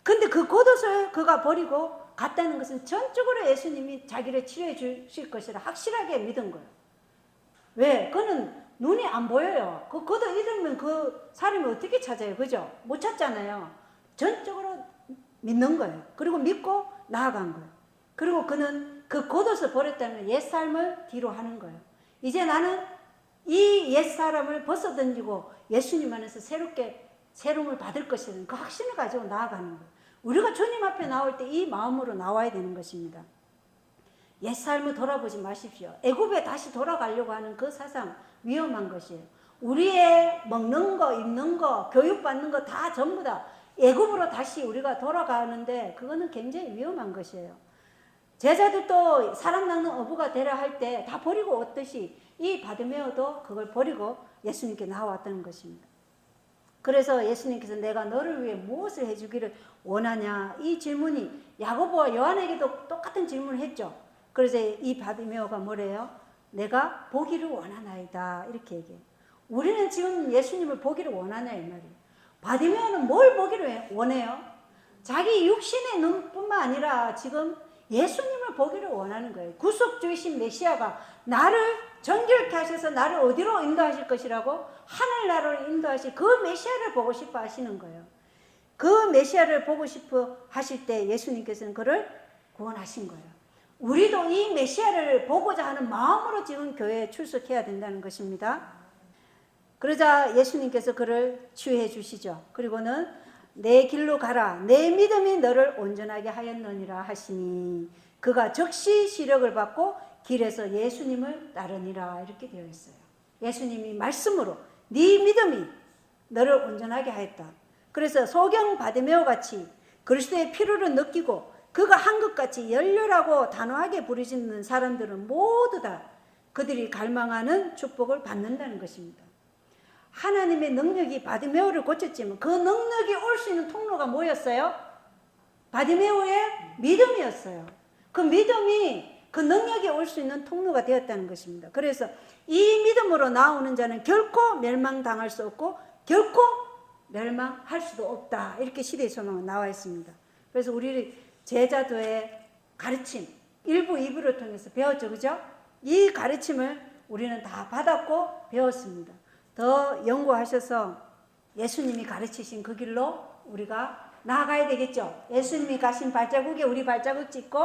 근데 그 겉옷을 그가 버리고 갔다는 것은 전적으로 예수님이 자기를 치료해 주실 것이라 확실하게 믿은 거예요. 왜? 그는 눈이 안 보여요. 그 겉옷 잃으면 그 사람이 어떻게 찾아요? 그죠? 못 찾잖아요. 전적으로 믿는 거예요. 그리고 믿고 나아간 거예요. 그리고 그는 그 겉옷을 버렸다는 옛삶을 뒤로 하는 거예요. 이제 나는 이 옛사람을 벗어던지고 예수님 안에서 새롭게 새로움을 받을 것이라는 그 확신을 가지고 나아가는 거예요. 우리가 주님 앞에 나올 때 이 마음으로 나와야 되는 것입니다. 옛삶을 돌아보지 마십시오. 애굽에 다시 돌아가려고 하는 그 사상 위험한 것이에요. 우리의 먹는 거, 입는 거, 교육받는 거 다 전부 다 애굽으로 다시 우리가 돌아가는데 그거는 굉장히 위험한 것이에요. 제자들도 사람 낚는 어부가 되라 할 때 다 버리고 왔듯이 이 바디메오도 그걸 버리고 예수님께 나왔다는 것입니다. 그래서 예수님께서 내가 너를 위해 무엇을 해주기를 원하냐, 이 질문이 야고보와 요한에게도 똑같은 질문을 했죠. 그래서 이 바디메오가 뭐래요? 내가 보기를 원하나이다, 이렇게 얘기해요. 우리는 지금 예수님을 보기를 원하냐 이 말이에요. 바디메오는 뭘 보기를 원해요? 자기 육신의 눈뿐만 아니라 지금 예수님을 보기를 원하는 거예요. 구속주이신 메시아가 나를 정결케 하셔서 나를 어디로 인도하실 것이라고? 하늘나라로 인도하실 그 메시아를 보고 싶어 하시는 거예요. 그 메시아를 보고 싶어 하실 때 예수님께서는 그를 구원하신 거예요. 우리도 이 메시아를 보고자 하는 마음으로 지금 교회에 출석해야 된다는 것입니다. 그러자 예수님께서 그를 치유해 주시죠. 그리고는 내 길로 가라, 내 믿음이 너를 온전하게 하였느니라 하시니 그가 즉시 시력을 받고 길에서 예수님을 따르니라, 이렇게 되어 있어요. 예수님이 말씀으로 네 믿음이 너를 온전하게 하였다. 그래서 소경 바디메오 같이 그리스도의 필요를 느끼고 그가 한 것 같이 열렬하고 단호하게 부르짖는 사람들은 모두 다 그들이 갈망하는 축복을 받는다는 것입니다. 하나님의 능력이 바디메오를 고쳤지만 그 능력이 올 수 있는 통로가 뭐였어요? 바디메오의 믿음이었어요. 그 믿음이 그 능력이 올 수 있는 통로가 되었다는 것입니다. 그래서 이 믿음으로 나오는 자는 결코 멸망당할 수 없고 결코 멸망할 수도 없다, 이렇게 시대의 소망은 나와 있습니다. 그래서 우리 제자도의 가르침 1부, 2부를 통해서 배웠죠. 그죠? 이 가르침을 우리는 다 받았고 배웠습니다. 더 연구하셔서 예수님이 가르치신 그 길로 우리가 나아가야 되겠죠. 예수님이 가신 발자국에 우리 발자국 찍고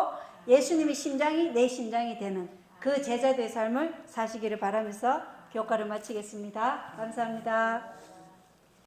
예수님의 심장이 내 심장이 되는 그 제자들의 삶을 사시기를 바라면서 교과를 마치겠습니다. 감사합니다.